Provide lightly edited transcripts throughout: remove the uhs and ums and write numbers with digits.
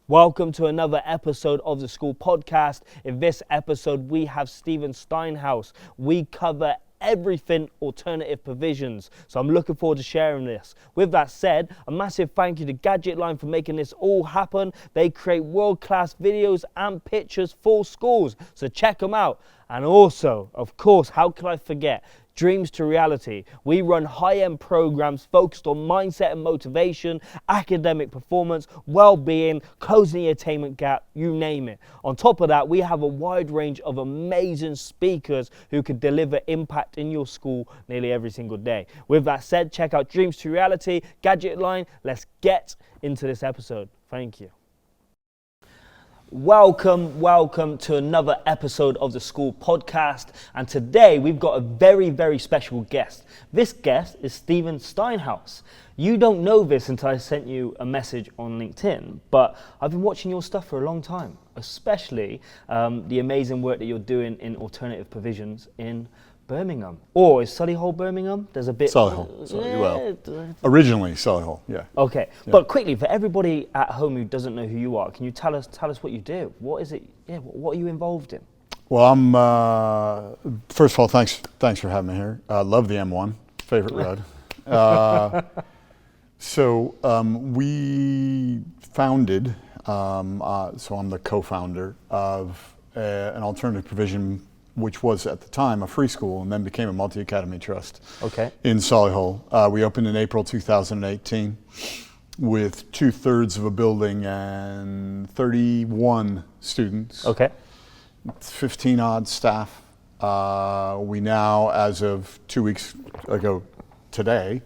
Welcome to another episode of the School Podcast. In this episode, we have Stephen Steinhaus. We cover everything alternative provisions. So I'm looking forward to sharing this. With that said, a massive thank you to Gadget for making this all happen. They create world-class videos and pictures for schools. So check them out. And also, of course, how could I forget? Dreams to Reality. We run high-end programs focused on mindset and motivation, academic performance, well-being, closing the attainment gap, you name it. On top of that, we have a wide range of amazing speakers who can deliver impact in your school nearly every single day. With that said, check out Dreams to Reality, Gadget Line. Let's get into this episode. Thank you. Welcome to another episode of the School Podcast, and today we've got a very special guest. This guest is Stephen Steinhaus. You don't know this until I sent you a message on LinkedIn, but I've been watching your stuff for a long time, especially the amazing work that you're doing in alternative provisions in Birmingham. Or is Solihull Birmingham? There's a bit... Solihull. Well, originally Solihull, yeah. Okay, yeah. But quickly, for everybody at home who doesn't know who you are, can you tell us what you do? What is it, what are you involved in? Well, I'm, first of all, thanks for having me here. I love the M1, favorite road. We founded, so I'm the co-founder of an alternative provision which was at the time a free school and then became a multi-academy trust in Solihull. We opened in April 2018 with 2/3 of a building and 31 students. 15 odd staff. We now, as of 3 weeks ago today,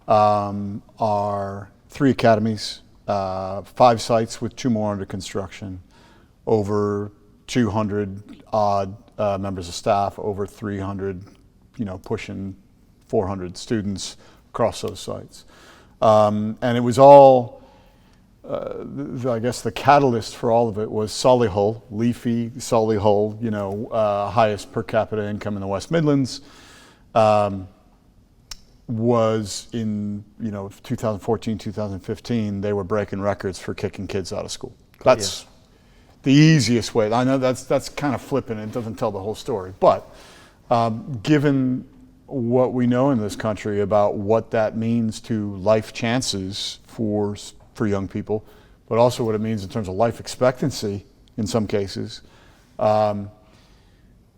are 3 academies, 5 sites with 2 more under construction, over 200 odd members of staff, over 300, pushing 400 students across those sites. And it was all, I guess the catalyst for all of it was Solihull, leafy Solihull, highest per capita income in the West Midlands, was in, 2014, 2015, they were breaking records for kicking kids out of school. That's the easiest way. I know that's kind of flippant. It doesn't tell the whole story. But given what we know in this country about what that means to life chances for young people, but also what it means in terms of life expectancy in some cases, a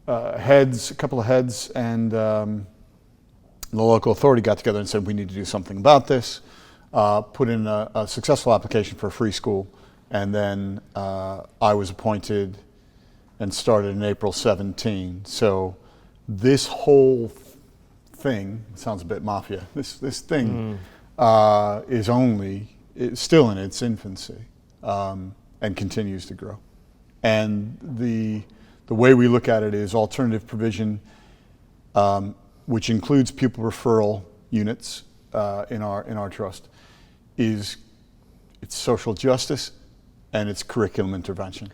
couple of heads and the local authority got together and said we need to do something about this, put in a successful application for a free school. And then I was appointed and started in April 17. So this whole thing, it sounds a bit mafia, this thing is still in its infancy and continues to grow. And the way we look at it is alternative provision, which includes pupil referral units in our trust, it's social justice and it's curriculum intervention.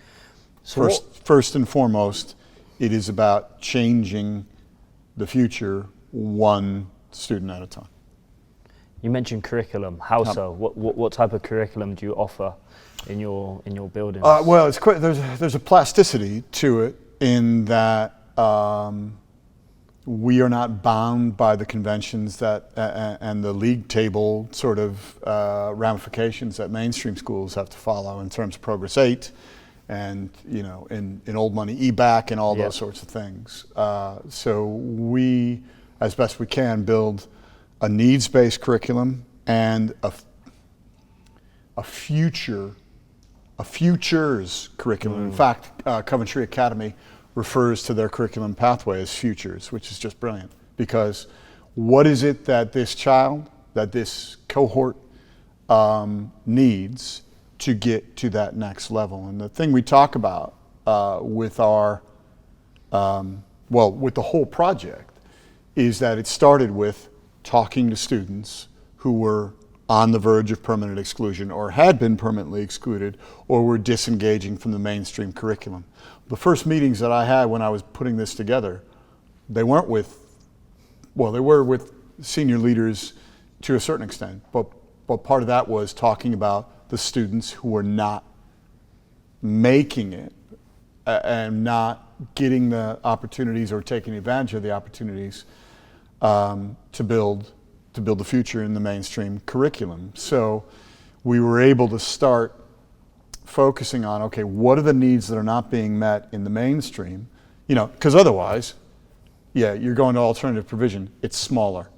So first and foremost, it is about changing the future one student at a time. You mentioned curriculum. How so? What type of curriculum do you offer in your building? Well, it's quite, there's a plasticity to it in that we are not bound by the conventions that and the league table sort of ramifications that mainstream schools have to follow in terms of Progress 8 and in old money EBAC and all those sorts of things. So we, as best we can, build a needs-based curriculum and a futures curriculum. In fact, Coventry Academy refers to their curriculum pathway as futures, which is just brilliant, because what is it that this cohort needs to get to that next level? And the thing we talk about with the whole project is that it started with talking to students who were on the verge of permanent exclusion or had been permanently excluded or were disengaging from the mainstream curriculum. The first meetings that I had when I was putting this together, they were with senior leaders to a certain extent, but part of that was talking about the students who are not making it and not getting the opportunities or taking advantage of the opportunities to build the future in the mainstream curriculum. So we were able to start focusing on, okay, what are the needs that are not being met in the mainstream? You know, because otherwise, yeah, you're going to alternative provision, it's smaller.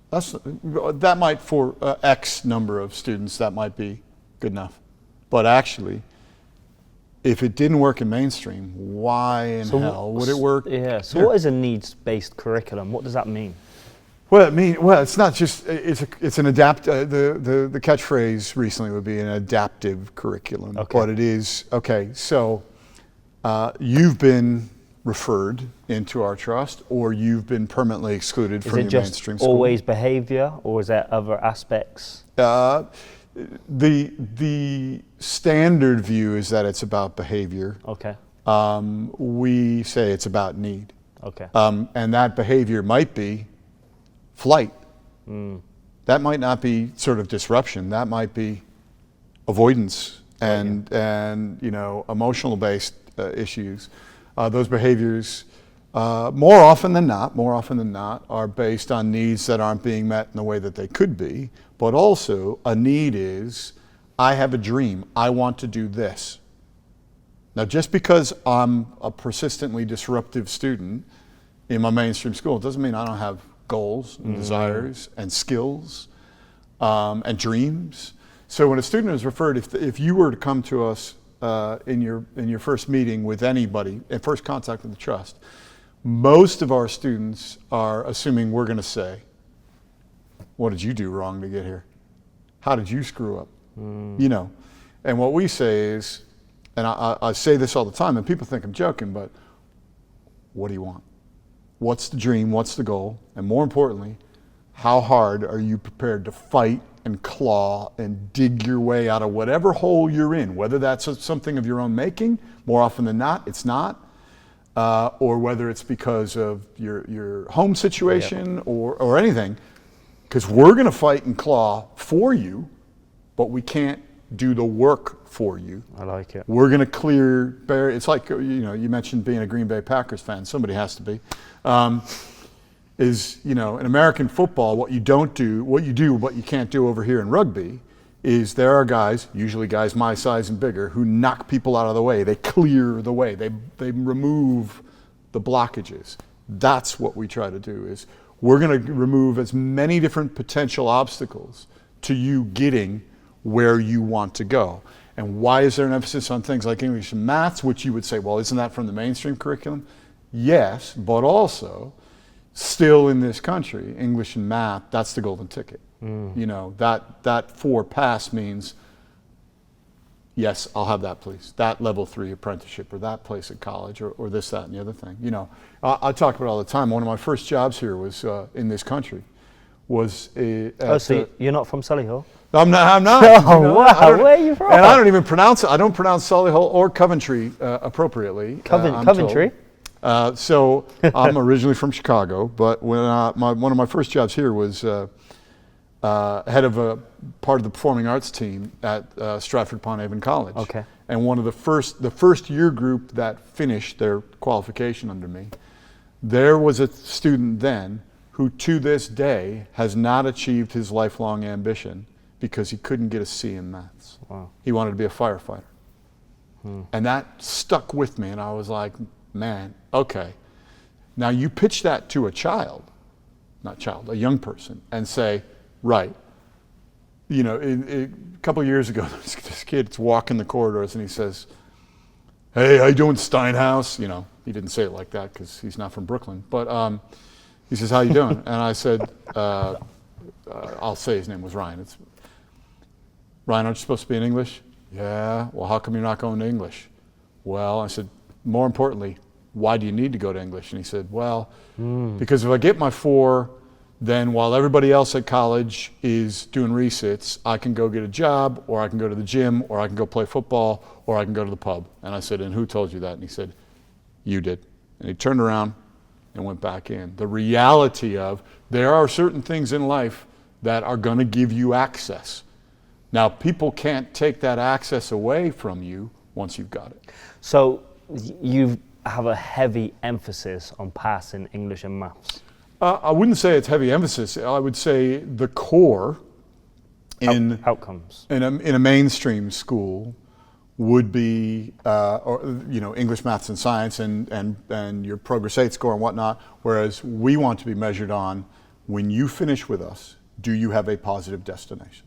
That might, for X number of students, that might be good enough. But actually, if it didn't work in mainstream, why in hell would it work? Yeah, so what is a needs-based curriculum? What does that mean? Well, it's not just, it's an the catchphrase recently would be an adaptive curriculum. Okay. But it is, okay, so you've been referred into our trust, or you've been permanently excluded from your mainstream school. Is it just always behavior, or is there other aspects? The standard view is that it's about behavior. Okay. We say it's about need. Okay. And that behavior might be flight. That might not be sort of disruption. That might be avoidance and you know, emotional based issues. Those behaviors, more often than not, are based on needs that aren't being met in the way that they could be. But also, a need is, I have a dream. I want to do this. Now, just because I'm a persistently disruptive student in my mainstream school, it doesn't mean I don't have goals and desires and skills and dreams. So when a student is referred, if you were to come to us in your first meeting with anybody, at first contact with the trust, most of our students are assuming we're going to say, what did you do wrong to get here? How did you screw up? You know, and what we say is, and I say this all the time, and people think I'm joking, but what do you want? What's the dream? What's the goal? And more importantly, how hard are you prepared to fight and claw and dig your way out of whatever hole you're in, whether that's something of your own making, more often than not, it's not, or whether it's because of your home situation or anything, because we're going to fight and claw for you, but we can't do the work for you. I like it. We're going to clear barriers. It's like, you know, you mentioned being a Green Bay Packers fan. Somebody has to be. You know, in American football, what you do, what you can't do over here in rugby, is there are guys, usually guys my size and bigger, who knock people out of the way. They clear the way. They remove the blockages. That's what we try to do. Is we're going to remove as many different potential obstacles to you getting where you want to go. And why is there an emphasis on things like English and maths, which you would say, well, isn't that from the mainstream curriculum? Yes, but also, still in this country, English and math, that's the golden ticket. You know, that 4 pass means, yes, I'll have that, please. That level 3 apprenticeship, or that place at college, or this, that, and the other thing. You know, I talk about it all the time. One of my first jobs here was in this country. So you're not from Solihull? I'm not. Oh, wow. Where are you from? And I don't even pronounce it. I don't pronounce Solihull or Coventry appropriatry. Coventry? So I'm originally from Chicago, but when one of my first jobs here was head of a part of the performing arts team at Stratford-upon-Avon College. Okay. And one of the first year group that finished their qualification under me, there was a student then who to this day has not achieved his lifelong ambition because he couldn't get a C in maths. Wow. He wanted to be a firefighter. And that stuck with me, and I was like, man, okay. Now you pitch that to a young person, and say, right, you know, a couple of years ago, this kid's walking the corridors and he says, hey, how you doing, Steinhaus? You know, he didn't say it like that because he's not from Brooklyn, but he says, how you doing? And I said, I'll say his name was Ryan. It's Ryan, aren't you supposed to be in English? Yeah, well, how come you're not going to English? Well, I said, more importantly, why do you need to go to English? And he said, well, because if I get my 4, then while everybody else at college is doing resits, I can go get a job, or I can go to the gym, or I can go play football, or I can go to the pub. And I said, and who told you that? And he said, you did. And he turned around and went back in. The reality of there are certain things in life that are going to give you access. Now, people can't take that access away from you once you've got it. So you have a heavy emphasis on passing English and maths. I wouldn't say it's heavy emphasis. I would say the core in outcomes in a mainstream school would be English, maths, and science, and your Progress 8 score and whatnot. Whereas we want to be measured on, when you finish with us, do you have a positive destination?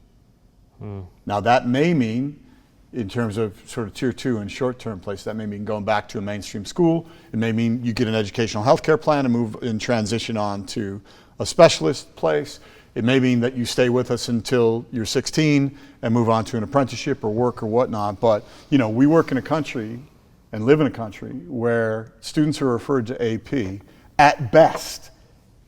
Now that may mean, in terms of sort of tier 2 and short-term place, that may mean going back to a mainstream school. It may mean you get an educational healthcare plan and move and transition on to a specialist place. It may mean that you stay with us until you're 16 and move on to an apprenticeship or work or whatnot. But we work in a country and live in a country where students who are referred to AP, at best,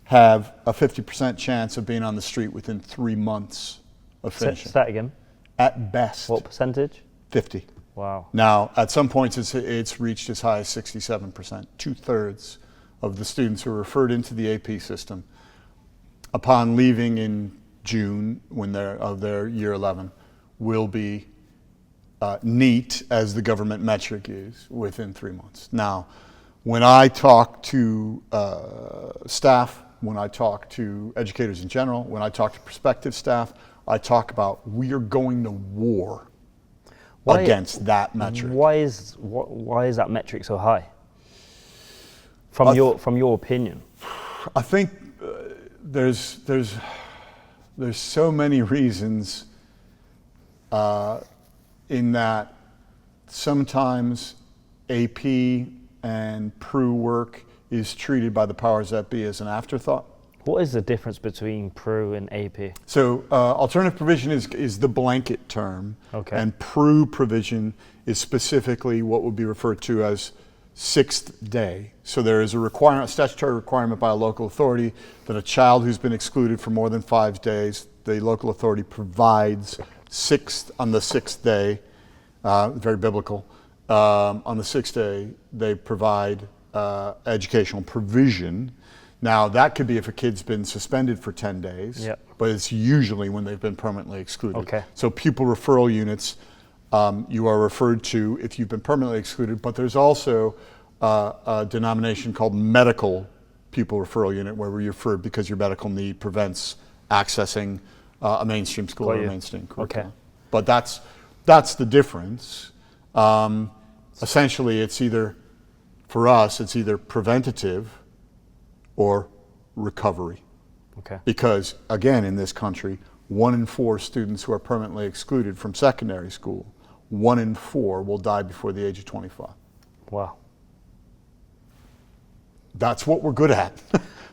have a 50% chance of being on the street within 3 months of finishing. Say that again. At best. What percentage? 50. Wow. Now, at some points, it's reached as high as 67%. 2/3 of the students who are referred into the AP system, upon leaving in June of their year 11, will be NEET, as the government metric is, within 3 months. Now, when I talk to staff, when I talk to educators in general, when I talk to prospective staff, I talk about we are going to war against that metric. Why is that metric so high? From your opinion, I think there's so many reasons in that sometimes AP and PRU work is treated by the powers that be as an afterthought. What is the difference between PRU and AP? So alternative provision is the blanket term, okay. And PRU provision is specifically what would be referred to as sixth day. So there is a statutory requirement by a local authority that a child who's been excluded for more than 5 days, the local authority provides on the sixth day, very biblical, on the sixth day they provide educational provision. Now, that could be if a kid's been suspended for 10 days, yep. But it's usually when they've been permanently excluded. Okay. So pupil referral units, you are referred to if you've been permanently excluded, but there's also a denomination called medical pupil referral unit, where we're referred because your medical need prevents accessing a mainstream school or a mainstream curriculum. Okay. But that's the difference. Essentially, for us, it's either preventative or recovery. Okay. Because, again, in this country, 1 in 4 students who are permanently excluded from secondary school, 1 in 4 will die before the age of 25. Wow. That's what we're good at.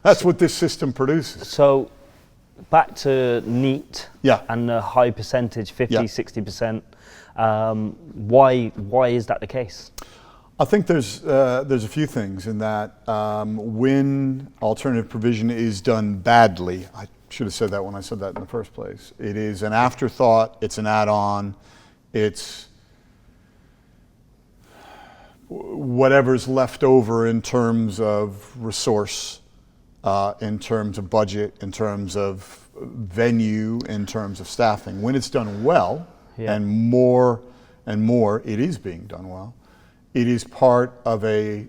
That's what this system produces. So, back to NEET, yeah. And the high percentage, 50, yeah. 60%. Why is that the case? I think there's a few things in that when alternative provision is done badly, I should have said that when I said that in the first place. It is an afterthought, it's an add-on, it's whatever's left over in terms of resource, in terms of budget, in terms of venue, in terms of staffing. When it's done well, yeah. and more, it is being done well. It is part of a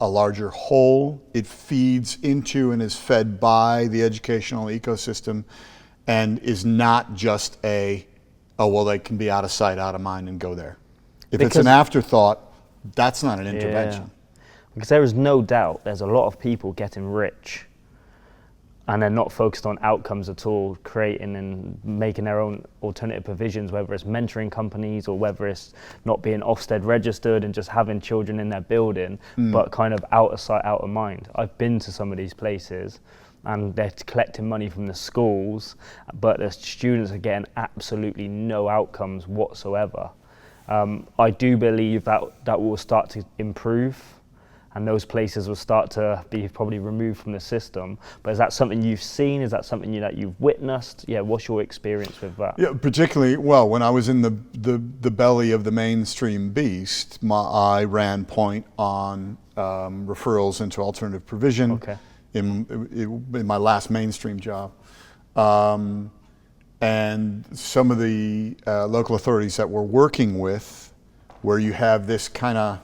larger whole. It feeds into and is fed by the educational ecosystem, and is not just they can be out of sight, out of mind, and go there. If it's an afterthought, that's not an intervention. Yeah. Because there is no doubt there's a lot of people getting rich and they're not focused on outcomes at all, creating and making their own alternative provisions, whether it's mentoring companies or whether it's not being Ofsted registered and just having children in their building, but kind of out of sight, out of mind. I've been to some of these places and they're collecting money from the schools, but the students are getting absolutely no outcomes whatsoever. I do believe that will start to improve, and those places will start to be probably removed from the system. But is that something you've seen? Is that something that you've witnessed? Yeah, what's your experience with that? Yeah, particularly, when I was in the belly of the mainstream beast, I ran point on referrals into alternative provision. Okay. In my last mainstream job. And some of the local authorities that we're working with, where you have this kind of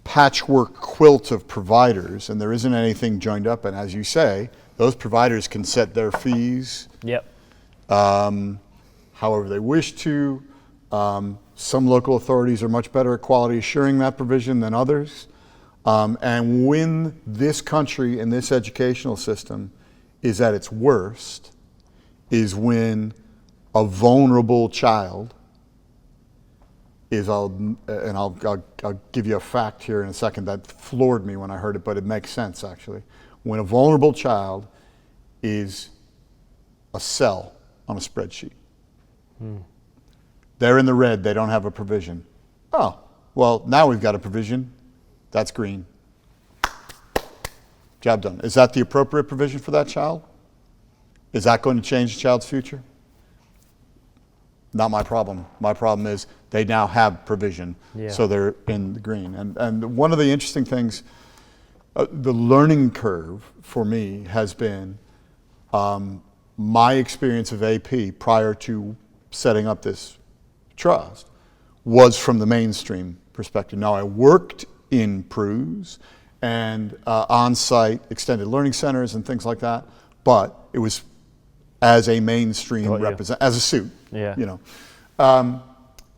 patchwork quilt of providers, and there isn't anything joined up, and as you say, those providers can set their fees however they wish to. Some local authorities are much better at quality assuring that provision than others. And when this country and this educational system is at its worst, is when a vulnerable child is, I'll give you a fact here in a second that floored me when I heard it, but it makes sense actually. When a vulnerable child is a cell on a spreadsheet. They're in the red, they don't have a provision. Oh, well, now we've got a provision. That's green. Job done. Is that the appropriate provision for that child? Is that going to change the child's future? Not my problem. My problem is they now have provision, so they're in the green. And one of the interesting things, the learning curve for me has been my experience of AP prior to setting up this trust was from the mainstream perspective. Now I worked in PRUs and on-site extended learning centers and things like that, but it was as a mainstream as a suit, you know.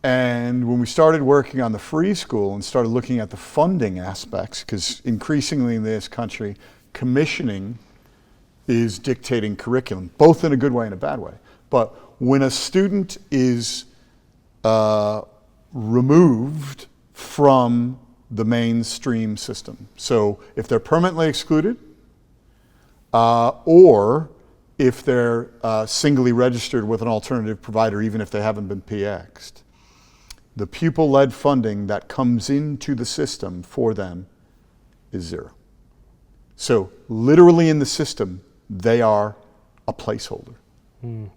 And when we started working on the free school and started looking at the funding aspects, because increasingly in this country, commissioning is dictating curriculum, both in a good way and a bad way. But when a student is removed from the mainstream system, so if they're permanently excluded, or if they're singly registered with an alternative provider, even if they haven't been PX'd, the pupil-led funding that comes into the system for them is zero. So literally in the system, they are a placeholder.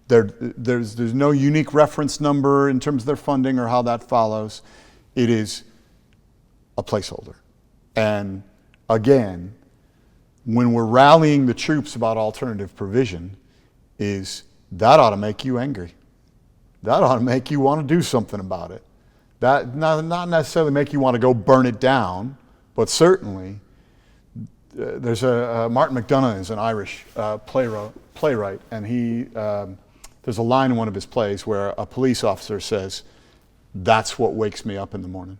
There's no unique reference number in terms of their funding or how that follows. It is a placeholder. And again, when we're rallying the troops about alternative provision, is that ought to make you angry. That ought to make you want to do something about it. That not necessarily make you want to go burn it down, but certainly there's Martin McDonagh is an Irish playwright, and he there's a line in one of his plays where a police officer says, "That's what wakes me up in the morning,"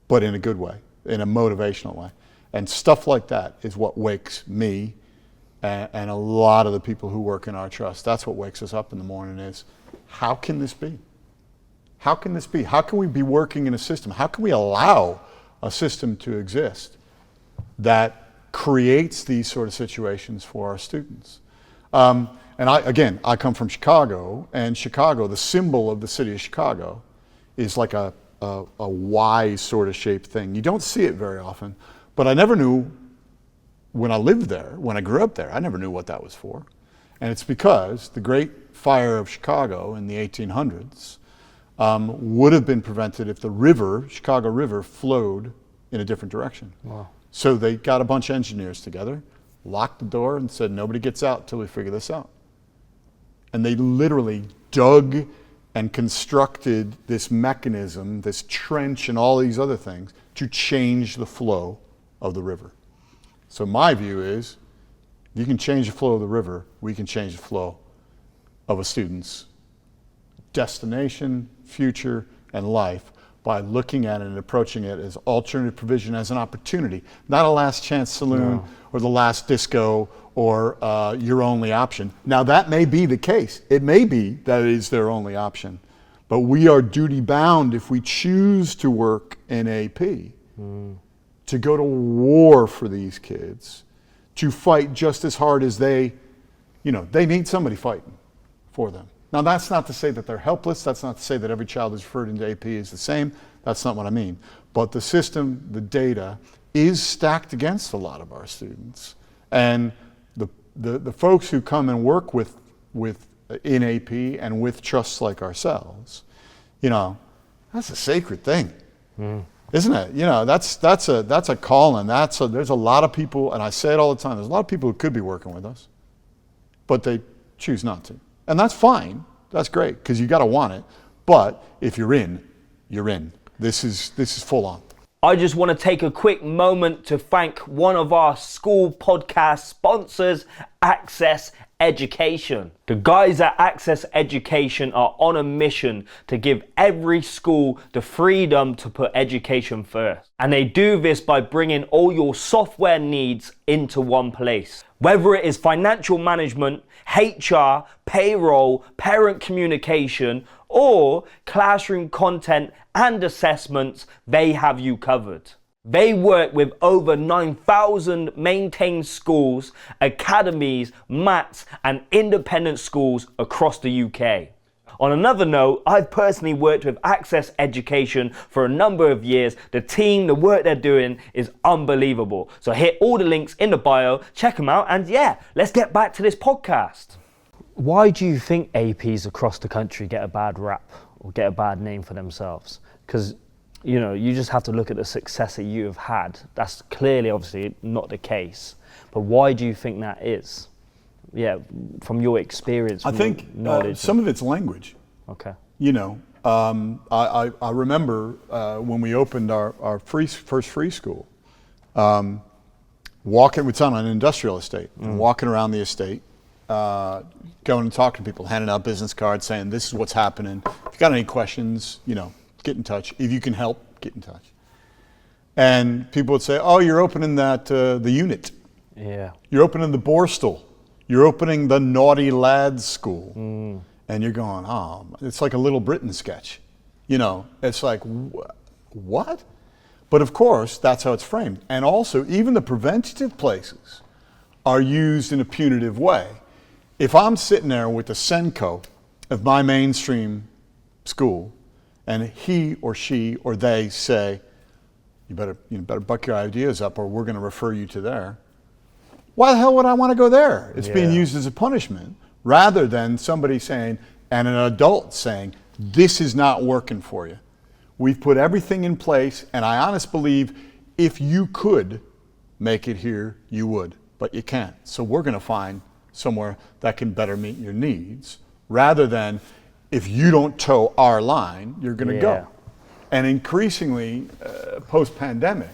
but in a good way, in a motivational way. And stuff like that is what wakes me and a lot of the people who work in our trust. That's what wakes us up in the morning is, how can this be? How can this be? How can we be working in a system? How can we allow a system to exist that creates these sort of situations for our students? And I come from Chicago, and Chicago, the symbol of the city of Chicago is like a Y sort of shaped thing. You don't see it very often, but I never knew when I lived there, when I grew up there, I never knew what that was for. And it's because the Great Fire of Chicago in the 1800s would have been prevented if the river, Chicago River, flowed in a different direction. Wow. So they got a bunch of engineers together, locked the door, and said, nobody gets out till we figure this out. And they literally dug and constructed this mechanism, this trench and all these other things to change the flow of the river. So my view is, if you can change the flow of the river, we can change the flow of a student's destination, future, and life by looking at it and approaching it as alternative provision, as an opportunity, not a last chance saloon or the last disco or your only option. Now that may be the case. It may be that it is their only option, but we are duty bound if we choose to work in AP to go to war for these kids, to fight just as hard as they need somebody fighting for them. Now that's not to say that they're helpless, that's not to say that every child who's referred into AP is the same, that's not what I mean. But the system, the data, is stacked against a lot of our students. And the folks who come and work with in AP and with trusts like ourselves, that's a sacred thing. Isn't it? That's a calling. There's a lot of people, and I say it all the time, there's a lot of people who could be working with us, but they choose not to. And that's fine. That's great, because you got to want it. But if you're in, you're in. This is full on. I just want to take a quick moment to thank one of our school podcast sponsors, Access Education. The guys at Access Education are on a mission to give every school the freedom to put education first. And they do this by bringing all your software needs into one place. Whether it is financial management, HR, payroll, parent communication, or classroom content and assessments, they have you covered. They work with over 9,000 maintained schools, academies, MATs, and independent schools across the UK. On another note, I've personally worked with Access Education for a number of years. The team, the work they're doing is unbelievable. So hit all the links in the bio, check them out, and yeah, let's get back to this podcast. Why do you think APs across the country get a bad rap or get a bad name for themselves? Because, you know, you just have to look at the success that you have had. That's clearly, obviously, not the case. But why do you think that is? Yeah, from your experience, I think some of it's language. Okay. You know, I remember when we opened our first free school, walking, it's on an industrial estate, and walking around the estate, going and talking to people, handing out business cards saying, this is what's happening. If you got any questions, you know, get in touch. If you can help, get in touch. And people would say, oh, you're opening that, the unit. Yeah. You're opening the Borstal. You're opening the Naughty Lads School. And you're going, oh, it's like a Little Britain sketch. You know, it's like, what? But of course, that's how it's framed. And also, even the preventative places are used in a punitive way. If I'm sitting there with the Senko of my mainstream school, and he or she or they say, you better buck your ideas up or we're going to refer you to there. Why the hell would I want to go there? It's being used as a punishment rather than somebody saying, and an adult saying, this is not working for you. We've put everything in place, and I honestly believe if you could make it here, you would, but you can't. So we're going to find somewhere that can better meet your needs rather than if you don't toe our line, you're going to go. And increasingly, post-pandemic,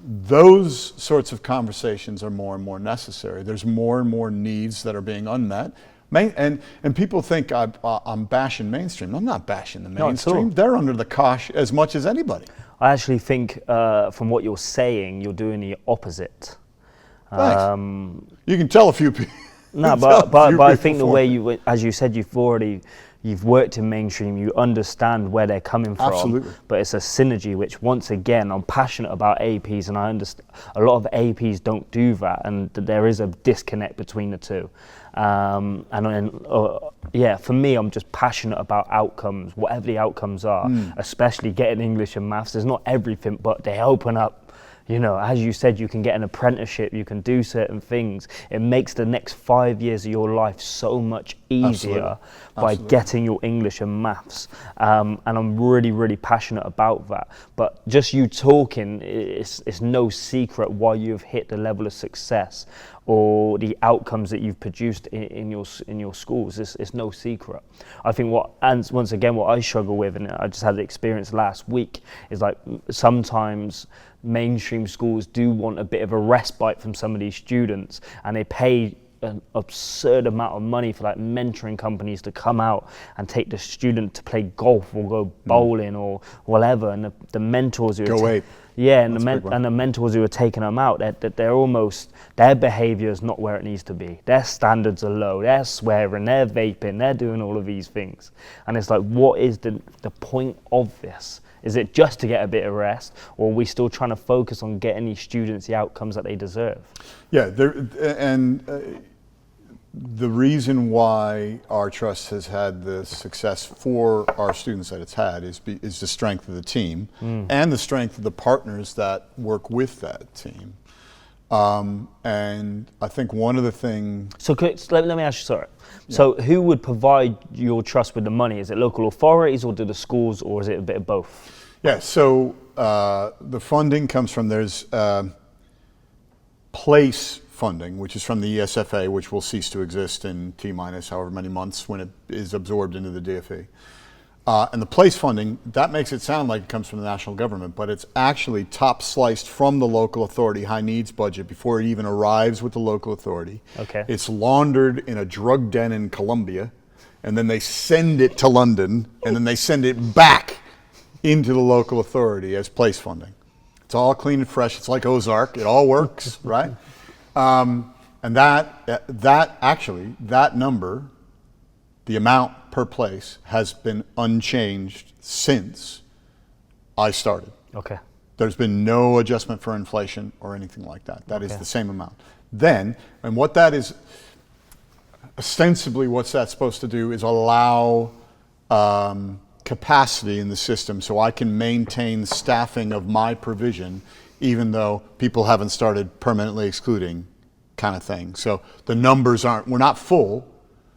those sorts of conversations are more and more necessary. There's more and more needs that are being unmet. And people think I'm bashing mainstream. I'm not bashing the mainstream. They're under the cosh as much as anybody. I actually think from what you're saying, you're doing the opposite. Thanks. You can tell a few people. No, but I think the way you, as you said, you've worked in mainstream, you understand where they're coming from. Absolutely. But it's a synergy, which once again, I'm passionate about APs, and I understand a lot of APs don't do that, and there is a disconnect between the two. For me, I'm just passionate about outcomes, whatever the outcomes are, especially getting English and maths. There's not everything, but they open up. You know, as you said, you can get an apprenticeship, you can do certain things. It makes the next 5 years of your life so much easier by getting your English and maths. And I'm really, really passionate about that. But just you talking, it's no secret why you've hit the level of success or the outcomes that you've produced in your schools. It's no secret. I think what I struggle with, and I just had the experience last week, is like sometimes mainstream schools do want a bit of a respite from some of these students, and they pay an absurd amount of money for like mentoring companies to come out and take the student to play golf or go bowling or whatever, and the mentors who the mentors who are taking them out, they're almost, their behavior is not where it needs to be. Their standards are low, they're swearing, they're vaping, they're doing all of these things. And it's like, what is the point of this? Is it just to get a bit of rest, or are we still trying to focus on getting these students the outcomes that they deserve? Yeah, the reason why our trust has had the success for our students that it's had is the strength of the team and the strength of the partners that work with that team. And I think one of the things... So let me ask you, sorry. Yeah. So who would provide your trust with the money? Is it local authorities, or do the schools, or is it a bit of both? Yeah, so the funding comes from, there's place funding, which is from the ESFA, which will cease to exist in T minus however many months when it is absorbed into the DFE. And the place funding, that makes it sound like it comes from the national government, but it's actually top sliced from the local authority high needs budget before it even arrives with the local authority. Okay. It's laundered in a drug den in Colombia, and then they send it to London, and then they send it back into the local authority as place funding. It's all clean and fresh. It's like Ozark. It all works, right? And that number, the amount per place, has been unchanged since I started. Okay. There's been no adjustment for inflation or anything like that. That is the same amount. Then, and what that is, ostensibly what's that supposed to do is allow capacity in the system so I can maintain staffing of my provision even though people haven't started permanently excluding kind of thing. So the numbers we're not full,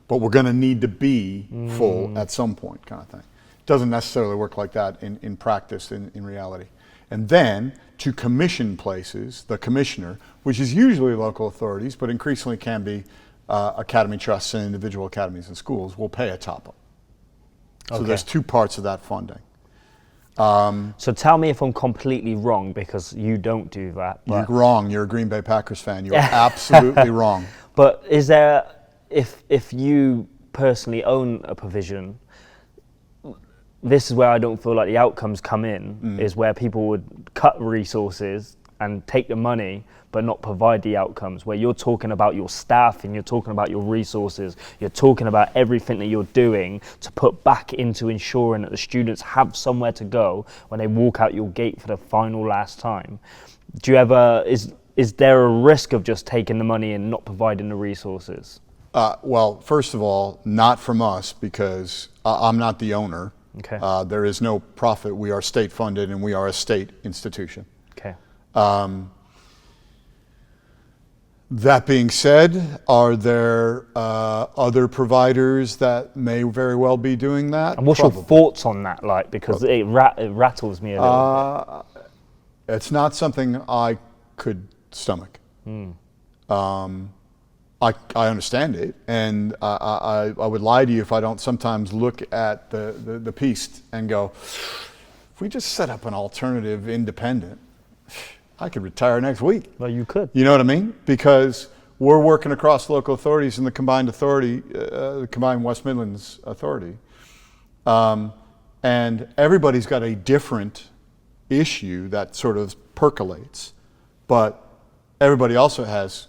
but we're going to need to be full at some point kind of thing. It doesn't necessarily work like that in practice, in reality. And then to commission places, the commissioner, which is usually local authorities, but increasingly can be academy trusts and individual academies and schools, will pay a top-up. So there's two parts of that funding. So tell me if I'm completely wrong, because you don't do that. You're wrong. You're a Green Bay Packers fan. You're absolutely wrong. But is there, if you personally own a provision, this is where I don't feel like the outcomes come in, is where people would cut resources and take the money but not provide the outcomes, where you're talking about your staff and you're talking about your resources, you're talking about everything that you're doing to put back into ensuring that the students have somewhere to go when they walk out your gate for the final last time. Do you ever, is there a risk of just taking the money and not providing the resources? Well, first of all, not from us, because I'm not the owner. Okay. There is no profit. We are state funded and we are a state institution. Okay. That being said, are there other providers that may very well be doing that? And what's your thoughts on that, like, because it rattles me a little bit. It's not something I could stomach. I understand it, and I would lie to you if I don't sometimes look at the piece and go, if we just set up an alternative independent, I could retire next week. Well, you could. You know what I mean? Because we're working across local authorities in the combined authority, the combined West Midlands Authority. And everybody's got a different issue that sort of percolates. But everybody also has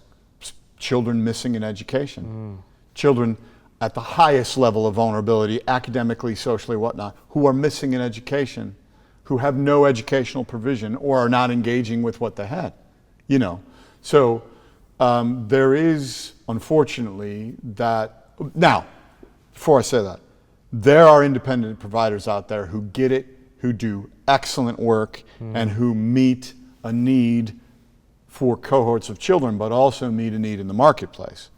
children missing in education. Children at the highest level of vulnerability, academically, socially, whatnot, who are missing in education, who have no educational provision or are not engaging with what they had, you know. So there is, unfortunately, that. Now, before I say that, there are independent providers out there who get it, who do excellent work, and who meet a need for cohorts of children, but also meet a need in the marketplace.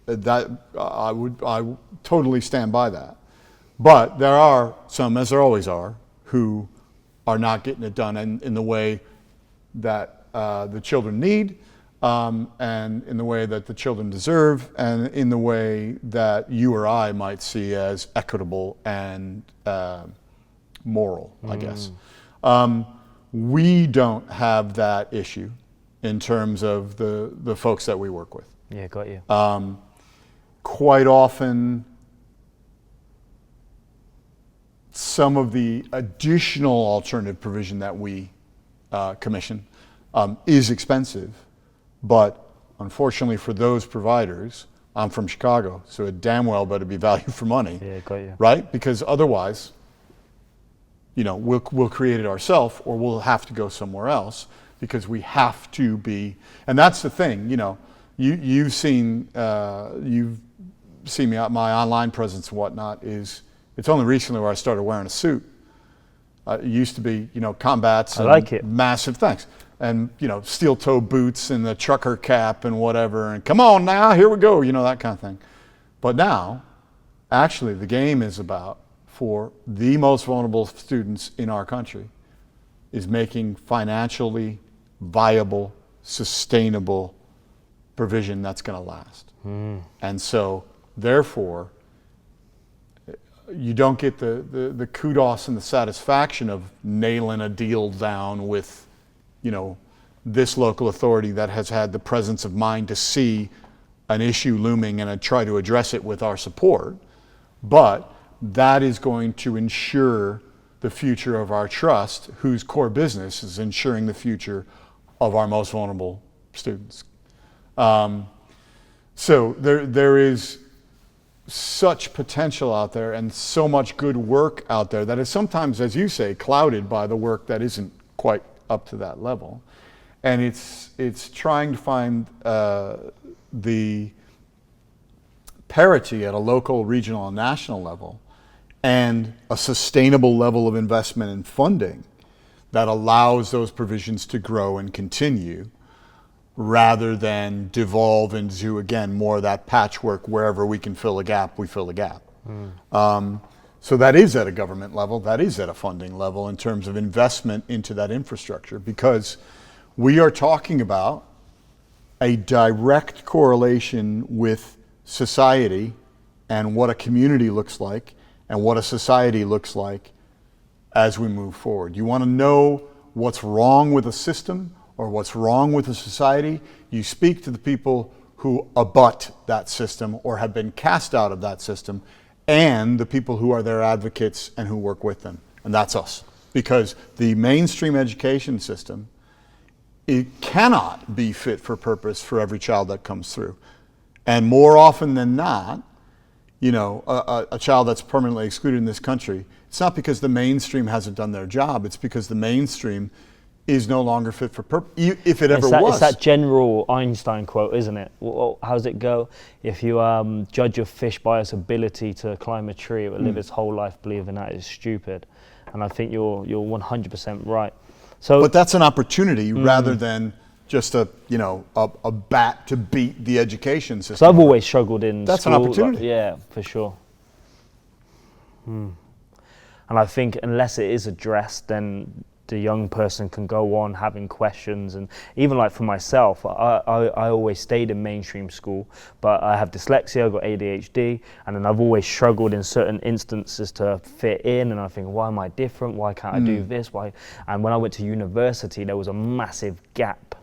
That I totally stand by that. But there are some, as there always are, who are not getting it done in the way that the children need, and in the way that the children deserve, and in the way that you or I might see as equitable and moral, I guess. We don't have that issue in terms of the folks that we work with. Yeah, got you. Quite often, some of the additional alternative provision that we commission is expensive, but unfortunately for those providers, I'm from Chicago, so it damn well better be value for money. Yeah, got you. Right? Because otherwise, you know, we'll create it ourselves, or we'll have to go somewhere else, because we have to be. And that's the thing, you know. You've seen me out, my online presence and whatnot is. It's only recently where I started wearing a suit. It used to be, you know, combats and I like it. Massive things, and you know, steel toe boots and the trucker cap and whatever. And come on now, here we go, you know, that kind of thing. But now, actually, the game is about, for the most vulnerable students in our country, is making financially viable, sustainable provision that's going to last. And so, therefore, you don't get the kudos and the satisfaction of nailing a deal down with, this local authority that has had the presence of mind to see an issue looming and try to address it with our support. But that is going to ensure the future of our trust, whose core business is ensuring the future of our most vulnerable students. So there is such potential out there and so much good work out there that is sometimes, as you say, clouded by the work that isn't quite up to that level. And it's trying to find the parity at a local, regional, and national level, and a sustainable level of investment and funding that allows those provisions to grow and continue, rather than devolve into, again, more of that patchwork. Wherever we can fill a gap, we fill a gap. So that is at a government level, that is at a funding level in terms of investment into that infrastructure, because we are talking about a direct correlation with society and what a community looks like and what a society looks like as we move forward. You want to know what's wrong with a system or what's wrong with a society, you speak to the people who abut that system or have been cast out of that system, and the people who are their advocates and who work with them. And that's us. Because the mainstream education system, it cannot be fit for purpose for every child that comes through. And more often than not, a child that's permanently excluded in this country, it's not because the mainstream hasn't done their job, it's because the mainstream is no longer fit for purpose, if it ever was. It's that general Einstein quote, isn't it? How does it go? If you judge a fish by its ability to climb a tree, it will live its whole life believing that is stupid. And I think you're 100% right. So, but that's an opportunity rather than just a bat to beat the education system. So I've always struggled in That's school, an opportunity. Yeah, for sure. And I think unless it is addressed, then the young person can go on having questions. And even like for myself, I always stayed in mainstream school, but I have dyslexia, I've got ADHD, and then I've always struggled in certain instances to fit in, and I think, why am I different? Why can't I do this? Why? And when I went to university, there was a massive gap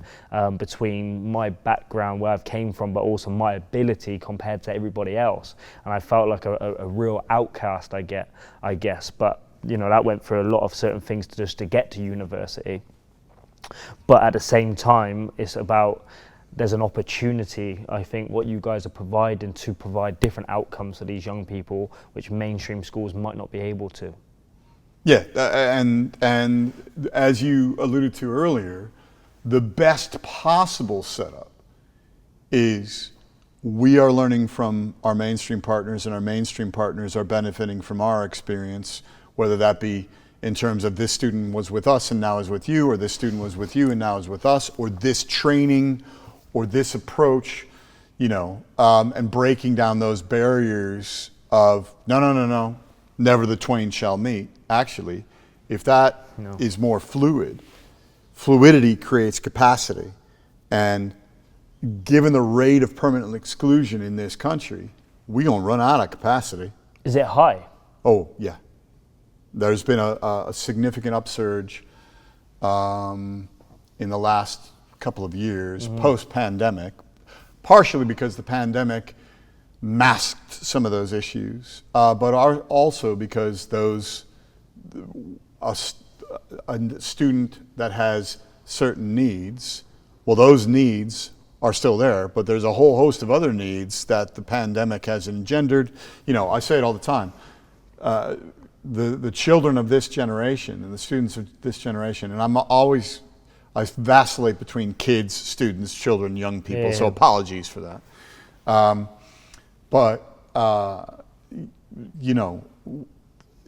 between my background, where I've came from, but also my ability compared to everybody else. And I felt like a real outcast, I guess. But that went through a lot of certain things to get to university. But at the same time, it's about, there's an opportunity, I think, what you guys are providing to provide different outcomes for these young people, which mainstream schools might not be able to. Yeah, and as you alluded to earlier, the best possible setup is we are learning from our mainstream partners, and our mainstream partners are benefiting from our experience, whether that be in terms of this student was with us and now is with you, or this student was with you and now is with us, or this training or this approach, and breaking down those barriers of no, never the twain shall meet. Actually, if that is more fluidity creates capacity. And given the rate of permanent exclusion in this country, we're going to run out of capacity. Is it high? Oh, yeah. There's been a significant upsurge in the last couple of years, post-pandemic, partially because the pandemic masked some of those issues, but also because a student that has certain needs, well, those needs are still there, but there's a whole host of other needs that the pandemic has engendered. I say it all the time. The children of this generation and the students of this generation, and I vacillate between kids, students, children, young people, so apologies for that. But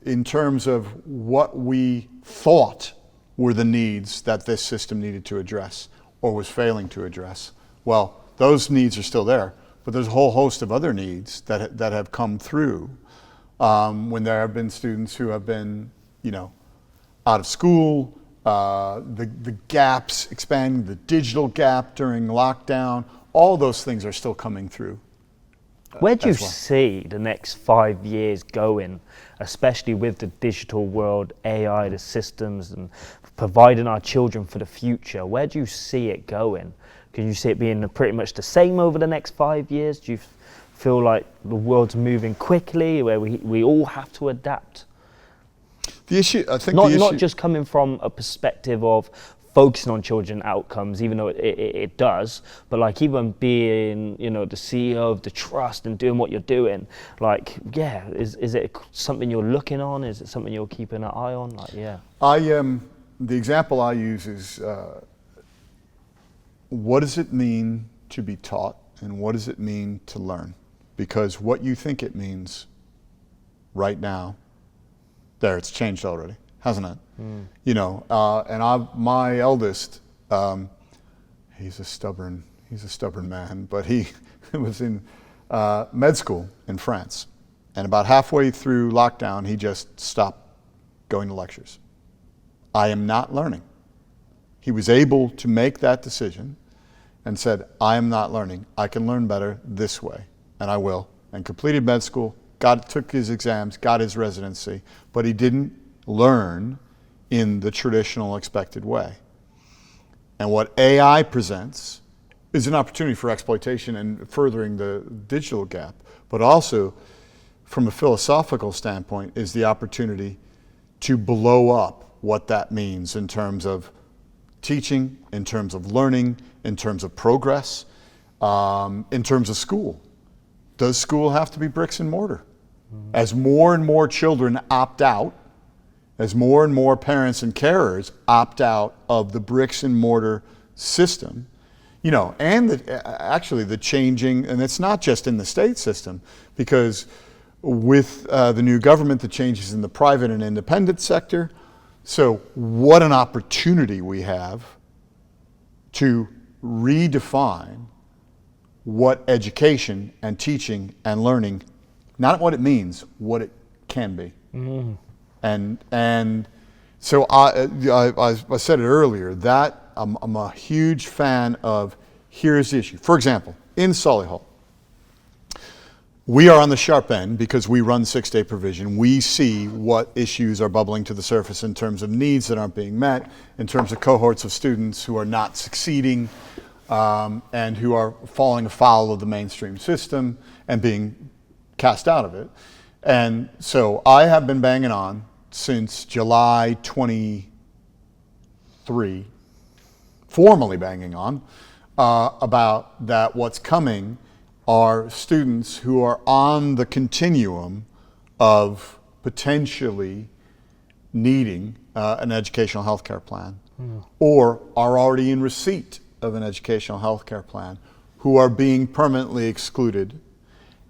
in terms of what we thought were the needs that this system needed to address or was failing to address, well, those needs are still there, but there's a whole host of other needs that have come through. When there have been students who have been, out of school, the gaps expanding, the digital gap during lockdown, all those things are still coming through. Where do you see the next 5 years going, especially with the digital world, AI, the systems, and providing our children for the future? Where do you see it going? Can you see it being pretty much the same over the next 5 years? Do you feel like the world's moving quickly, where we all have to adapt? The issue, I think, not just coming from a perspective of focusing on children outcomes, even though it does, but like even being, the CEO of the trust and doing what you're doing, like, yeah, is it something you're looking on? Is it something you're keeping an eye on? Like, yeah. The example I use is, what does it mean to be taught, and what does it mean to learn? Because what you think it means right now, it's changed already, hasn't it? And my eldest, he's a stubborn man, but he was in med school in France, and about halfway through lockdown, he just stopped going to lectures. I am not learning. He was able to make that decision and said, I am not learning. I can learn better this way, and I will. And completed med school, took his exams, got his residency, but he didn't learn in the traditional expected way. And what AI presents is an opportunity for exploitation and furthering the digital gap, but also from a philosophical standpoint is the opportunity to blow up what that means in terms of teaching, in terms of learning, in terms of progress, in terms of school. Does school have to be bricks and mortar? As more and more children opt out, as more and more parents and carers opt out of the bricks and mortar system, and actually the changing, and it's not just in the state system, because with the new government, the changes in the private and independent sector. So what an opportunity we have to redefine what education and teaching and learning, not what it means, what it can be. Mm. And so I said it earlier, that I'm a huge fan of, here's the issue. For example, in Solihull, we are on the sharp end because we run 6-day provision. We see what issues are bubbling to the surface in terms of needs that aren't being met, in terms of cohorts of students who are not succeeding, and who are falling afoul of the mainstream system and being cast out of it. And so I have been banging on since July 23, formally banging on, about that what's coming are students who are on the continuum of potentially needing an educational health care plan, or are already in receipt of an educational health care plan, who are being permanently excluded.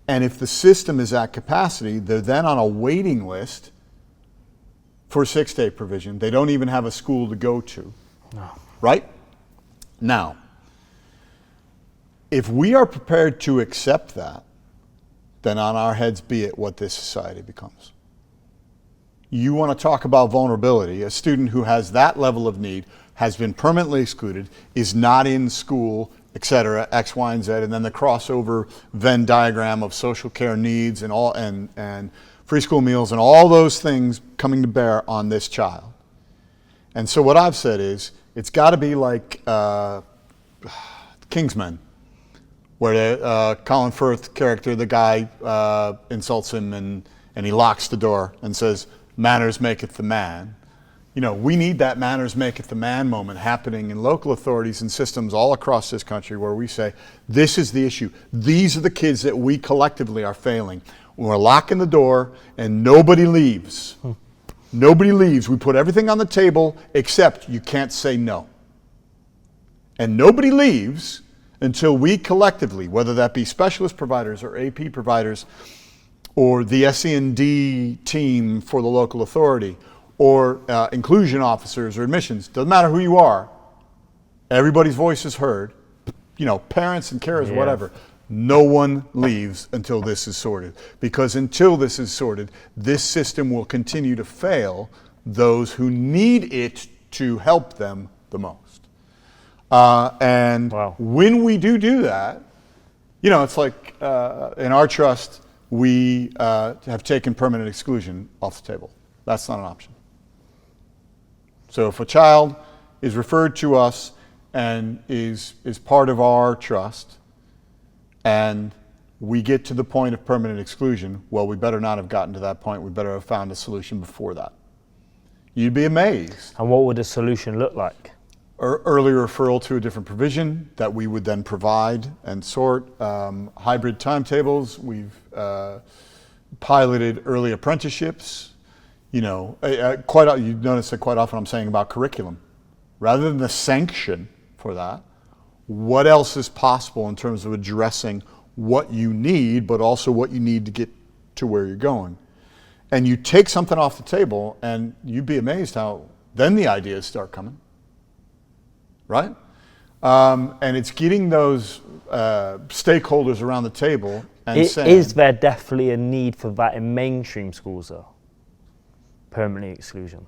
And if the system is at capacity, they're then on a waiting list for 6-day provision. They don't even have a school to go to. No. Right? Now, if we are prepared to accept that, then on our heads be it what this society becomes. You want to talk about vulnerability. A student who has that level of need, has been permanently excluded, is not in school, et cetera, X, Y, and Z, and then the crossover Venn diagram of social care needs and all, and free school meals and all those things coming to bear on this child. And so what I've said is, it's got to be like Kingsman, where the Colin Firth character, the guy insults him and he locks the door and says, "Manners maketh the man." We need that manners maketh the man moment happening in local authorities and systems all across this country, where we say, this is the issue. These are the kids that we collectively are failing. We're locking the door and nobody leaves. Nobody leaves. We put everything on the table except you can't say no. And nobody leaves until we collectively, whether that be specialist providers or AP providers or the SEND team for the local authority, or inclusion officers or admissions, doesn't matter who you are, everybody's voice is heard, parents and carers, whatever. No one leaves until this is sorted. Because until this is sorted, this system will continue to fail those who need it to help them the most. And Wow. when we do that, you know, it's like in our trust, we have taken permanent exclusion off the table. That's not an option. So if a child is referred to us and is part of our trust, and we get to the point of permanent exclusion, well, we better not have gotten to that point. We better have found a solution before that. You'd be amazed. And what would the solution look like? Early referral to a different provision that we would then provide and sort. Hybrid timetables. We've piloted early apprenticeships. You know, you notice that quite often I'm saying about curriculum. Rather than the sanction for that, what else is possible in terms of addressing what you need, but also what you need to get to where you're going. And you take something off the table and you'd be amazed how then the ideas start coming, right? And it's getting those stakeholders around the table and saying... Is there definitely a need for that in mainstream schools though? Permanent exclusion.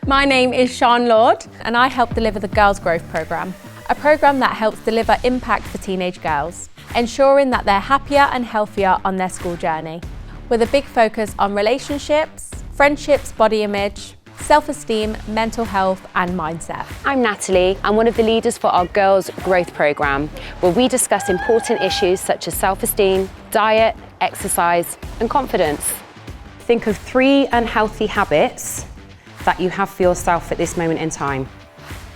My name is Sian Lord and I help deliver the Girls Growth Programme, a programme that helps deliver impact for teenage girls, ensuring that they're happier and healthier on their school journey, with a big focus on relationships, friendships, body image, self-esteem, mental health and mindset. I'm Natalie. I'm one of the leaders for our Girls Growth Programme, where we discuss important issues such as self-esteem, diet, exercise and confidence. Think of 3 unhealthy habits that you have for yourself at this moment in time.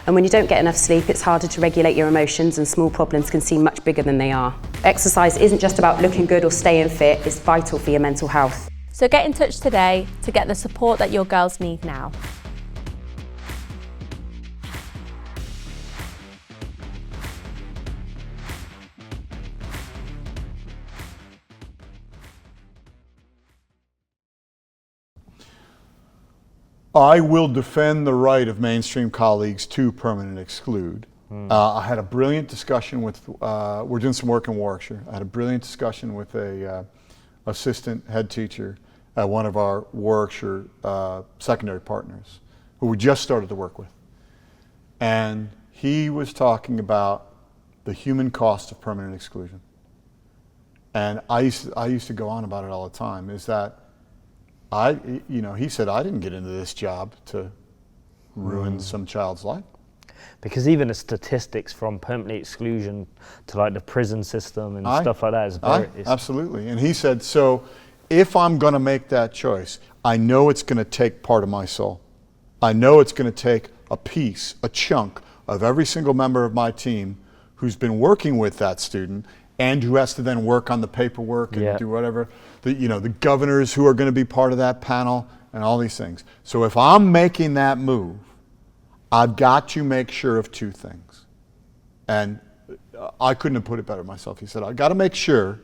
And when you don't get enough sleep, it's harder to regulate your emotions and small problems can seem much bigger than they are. Exercise isn't just about looking good or staying fit, it's vital for your mental health. So get in touch today to get the support that your girls need now. I will defend the right of mainstream colleagues to permanent exclude. I had a brilliant discussion with, we're doing some work in Warwickshire. I had a brilliant discussion with a assistant head teacher at one of our Warwickshire secondary partners who we just started to work with. And he was talking about the human cost of permanent exclusion. And I used to go on about it all the time, is that he said, I didn't get into this job to ruin some child's life. Because even the statistics from permanent exclusion to like the prison system and stuff like that is very... Absolutely. And he said, so if I'm going to make that choice, I know it's going to take part of my soul. I know it's going to take a piece, a chunk of every single member of my team who's been working with that student and who has to then work on the paperwork and do whatever. The governors who are going to be part of that panel and all these things. So if I'm making that move, I've got to make sure of 2 things. And I couldn't have put it better myself. He said, I've got to make sure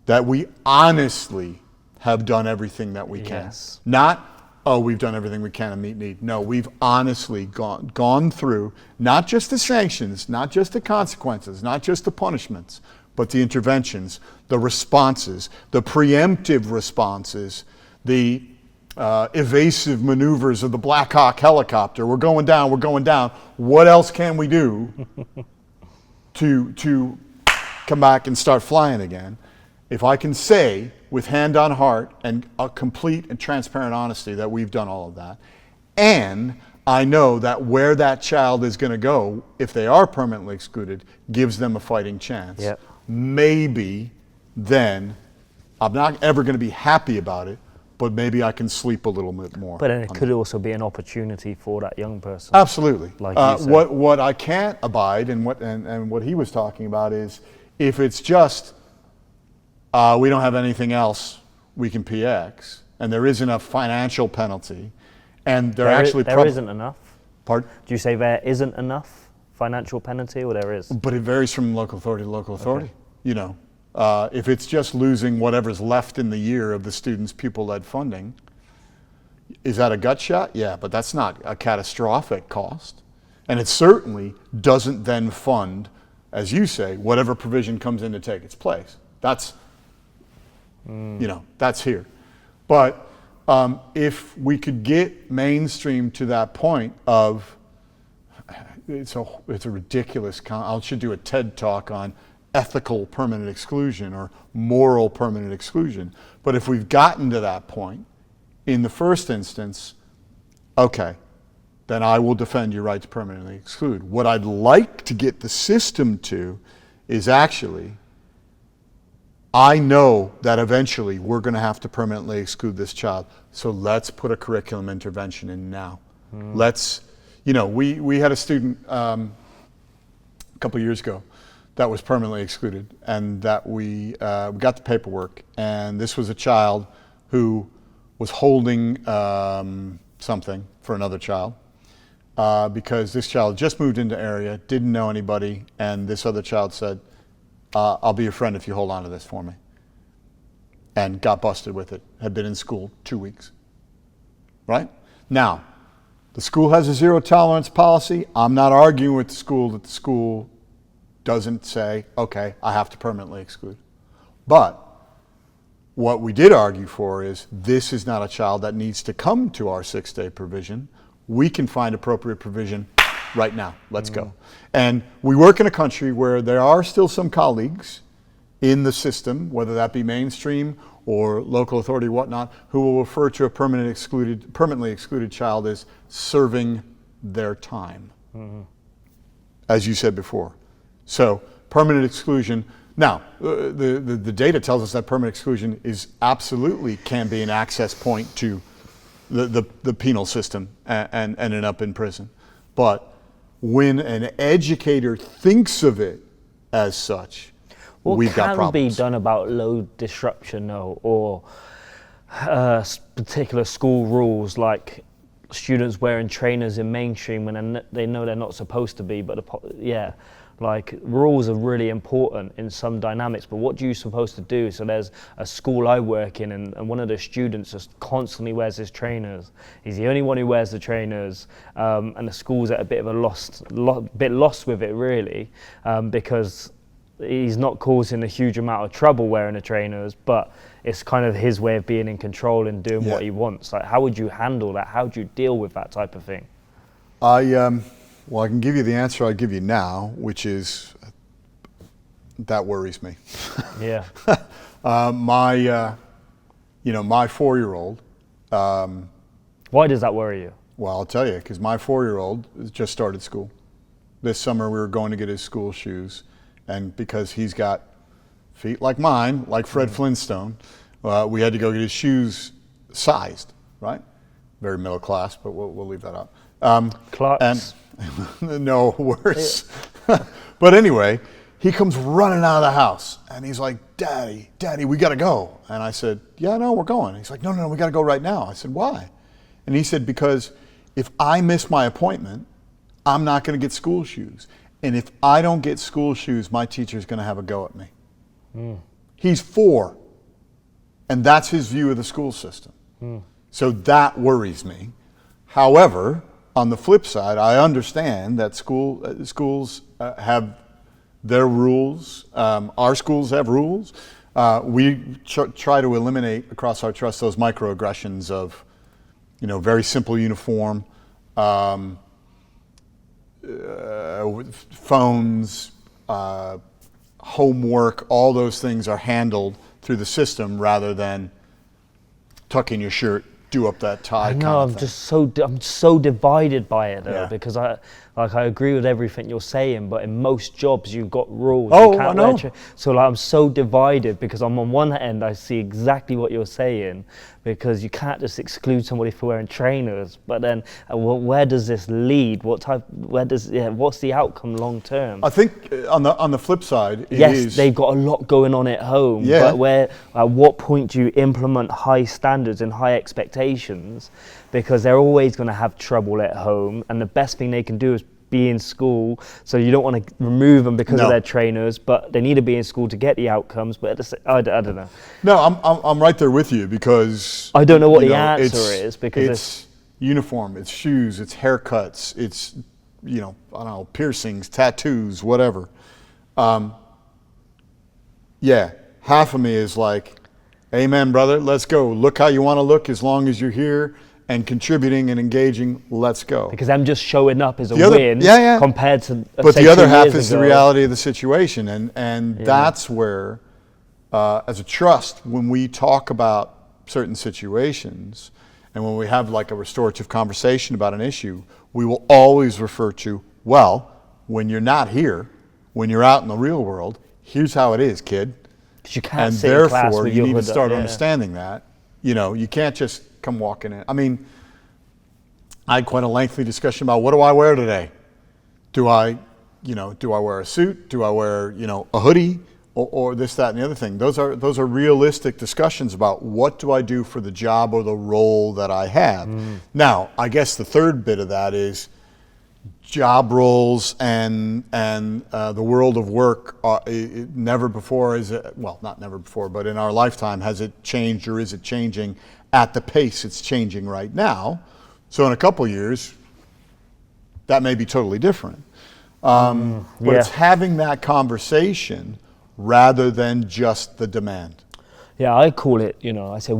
that we honestly have done everything that we can. Yes. Not, oh, we've done everything we can to meet need. No, we've honestly gone through not just the sanctions, not just the consequences, not just the punishments, but the interventions, the responses, the preemptive responses, the evasive maneuvers of the Black Hawk helicopter. We're going down, we're going down. What else can we do to come back and start flying again? If I can say with hand on heart and a complete and transparent honesty that we've done all of that, and I know that where that child is going to go, if they are permanently excluded, gives them a fighting chance. Yep. Maybe then I'm not ever going to be happy about it, but maybe I can sleep a little bit more. But then it could also be an opportunity for that young person. Absolutely. Like you said. What I can't abide and what he was talking about is if it's just we don't have anything else we can PX and there isn't a financial penalty and there isn't enough. Pardon? Do you say there isn't enough financial penalty or there is? But it varies from local authority to local authority. Okay. If it's just losing whatever's left in the year of the student's pupil-led funding, is that a gut shot? Yeah, but that's not a catastrophic cost. And it certainly doesn't then fund, as you say, whatever provision comes in to take its place. That's, that's here. But if we could get mainstream to that point of, it's a ridiculous. I should do a TED talk on ethical permanent exclusion or moral permanent exclusion. But if we've gotten to that point, in the first instance, okay, then I will defend your right to permanently exclude. What I'd like to get the system to is actually, I know that eventually we're going to have to permanently exclude this child, so let's put a curriculum intervention in now. Let's, we had a student a couple years ago that was permanently excluded, and that we got the paperwork, and this was a child who was holding something for another child because this child just moved into area, didn't know anybody, and this other child said, I'll be your friend if you hold on to this for me, and got busted with it. Had been in school 2 weeks, right? Now, the school has a zero tolerance policy. I'm not arguing with the school that the school doesn't say, okay, I have to permanently exclude. But what we did argue for is this is not a child that needs to come to our 6-day provision. We can find appropriate provision right now. Let's go. And we work in a country where there are still some colleagues in the system, whether that be mainstream or local authority, whatnot, who will refer to a permanently excluded child as serving their time, as you said before. So permanent exclusion. Now, the data tells us that permanent exclusion absolutely can be an access point to the penal system and end up in prison. But when an educator thinks of it as such, we've got problems. What can be done about load disruption, though, or particular school rules like students wearing trainers in mainstream when they know they're not supposed to be, but like rules are really important in some dynamics, but what are you supposed to do? So there's a school I work in, and one of the students just constantly wears his trainers. He's the only one who wears the trainers, and the school's at a bit of a bit lost with it really, because he's not causing a huge amount of trouble wearing the trainers, but it's kind of his way of being in control and doing what he wants. Like, how would you handle that? How would you deal with that type of thing? Well, I can give you the answer I give you now, which is that worries me. Yeah. My 4-year-old. Why does that worry you? Well, I'll tell you, because my 4-year-old just started school. This summer we were going to get his school shoes, and because he's got feet like mine, like Fred Flintstone, we had to go get his shoes sized, right? Very middle class, but we'll leave that up. Clarks. No, worse. But anyway, he comes running out of the house and he's like, Daddy, we gotta go. And I said, yeah, no, we're going. He's like, no, we gotta go right now. I said, why? And he said, because if I miss my appointment, I'm not gonna get school shoes. And if I don't get school shoes, my teacher's gonna have a go at me. He's 4, and that's his view of the school system. So that worries me. However, on the flip side, I understand that schools have their rules. Our schools have rules. We try to eliminate across our trust those microaggressions of, very simple uniform, phones, homework, all those things are handled through the system rather than tuck in your shirt, do up that tie. I know, I'm so divided by it though, because I agree with everything you're saying, but in most jobs you've got rules. Oh, I know. So I'm so divided because I'm on one end I see exactly what you're saying, because you can't just exclude somebody for wearing trainers, but then where does this lead? What's the outcome long term? I think on the flip side, yes, they've got a lot going on at home, but at what point do you implement high standards and high expectations? Because they're always going to have trouble at home, and the best thing they can do is be in school. So you don't want to remove them because of their trainers, but they need to be in school to get the outcomes. But I don't know. No, I'm right there with you, because I don't know what the answer is, because it's uniform, it's shoes, it's haircuts, it's I don't know, piercings, tattoos, whatever. Half of me is like, amen, brother, let's go. Look how you want to look as long as you're here, and contributing and engaging, let's go. Because them just showing up is a The other- win yeah. compared to, But say, the other 2 half years is the ago. reality of the situation, and that's where, as a trust, when we talk about certain situations, and when we have like a restorative conversation about an issue, we will always refer to, well, when you're not here, when you're out in the real world, here's how it is, kid. 'Cause you can't And sit in class therefore, with you your need to hood up, start yeah. understanding that. You know, you can't just come walking in. I mean, I had quite a lengthy discussion about what do I wear today? Do I wear a suit? Do I wear, a hoodie? Or this, that, and the other thing. Those are realistic discussions about what do I do for the job or the role that I have. Now, I guess the third bit of that is job roles and the world of work. Never before not never before, but in our lifetime has it changed, or is it changing at the pace it's changing right now? So in a couple years, that may be totally different. But it's having that conversation rather than just the demand. Yeah, I call it, I say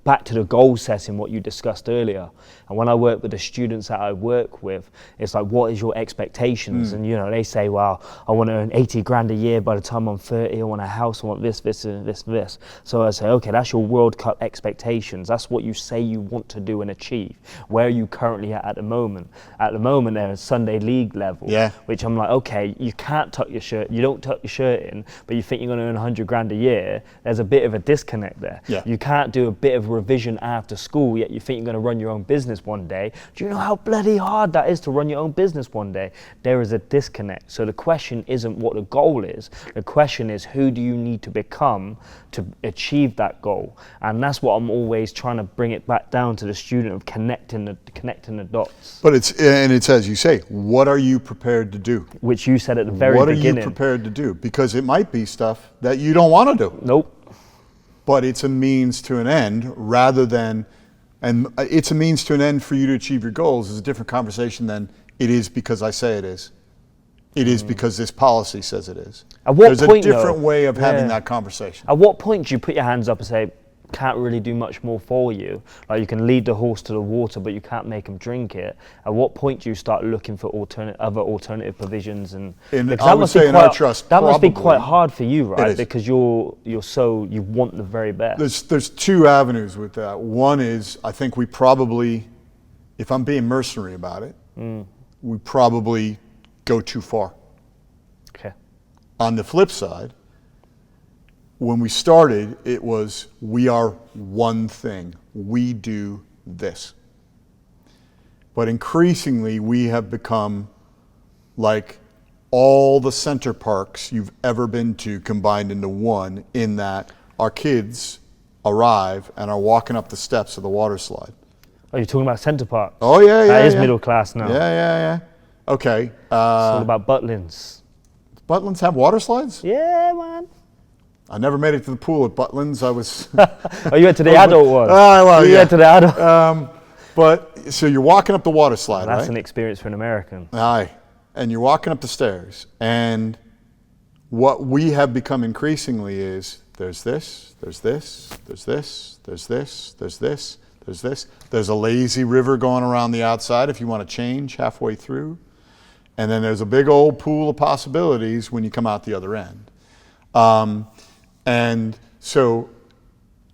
back to the goal setting, what you discussed earlier. And when I work with the students that I work with, it's like, what is your expectations? And, they say, well, I want to earn 80 grand a year by the time I'm 30. I want a house. I want this, and this, and this. So I say, okay, that's your World Cup expectations. That's what you say you want to do and achieve. Where are you currently at the moment? At the moment, they're at Sunday league level, which I'm like, okay, you can't tuck your shirt. You don't tuck your shirt in, but you think you're going to earn 100 grand a year. There's a bit of a disconnect there. Yeah. You can't do a bit of revision after school, yet you think you're going to run your own business one day. Do you know how bloody hard that is to run your own business one day? There is a disconnect. So the question isn't what the goal is. The question is, who do you need to become to achieve that goal? And that's what I'm always trying to bring it back down to the student, of connecting the dots. But it's as you say, what are you prepared to do? Which you said at the very beginning. beginning. What are you prepared to do? Because it might be stuff that you don't want to do. Nope. But it's a means to an end rather than, and it's a means to an end for you to achieve your goals is a different conversation than it is because I say it is. It is because this policy says it is. At what There's point, a different way of having Yeah. that conversation. At what point do you put your hands up and say, can't really do much more for you? Like, you can lead the horse to the water, but you can't make him drink it. At what point do you start looking for other alternative provisions? Because I would say in our trust, that must be probably. quite hard for you, right? It is. Because you want the very best. There's two avenues with that. One is, I think we probably, if I'm being mercenary about it, we probably go too far. Okay. On the flip side, when we started, it was, we are one thing. We do this. But increasingly, we have become like all the center parks you've ever been to combined into one, in that our kids arrive and are walking up the steps of the water slide. Oh, you're talking about Centre Park? Oh, yeah. That is middle class now. Yeah. Okay. It's all about Butlins. Butlins have water slides? Yeah, man. I never made it to the pool at Butlins. I was... Oh, you went to the adult one? Well, you yeah. went to the adult. But, so you're walking up the water slide, That's right? an experience for an American. Aye. And you're walking up the stairs. And what we have become increasingly is, there's this, there's this, there's this, there's this, there's this, there's this. There's a lazy river going around the outside if you want to change halfway through. And then there's a big old pool of possibilities when you come out the other end. And so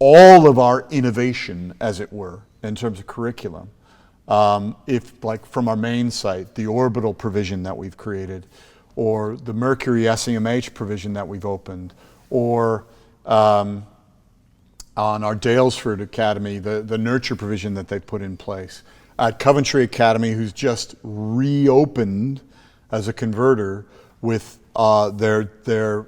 all of our innovation, as it were, in terms of curriculum, if like from our main site, the orbital provision that we've created, or the Mercury SEMH provision that we've opened, or on our Dalesford Academy, the nurture provision that they've put in place. At Coventry Academy, who's just reopened as a converter with their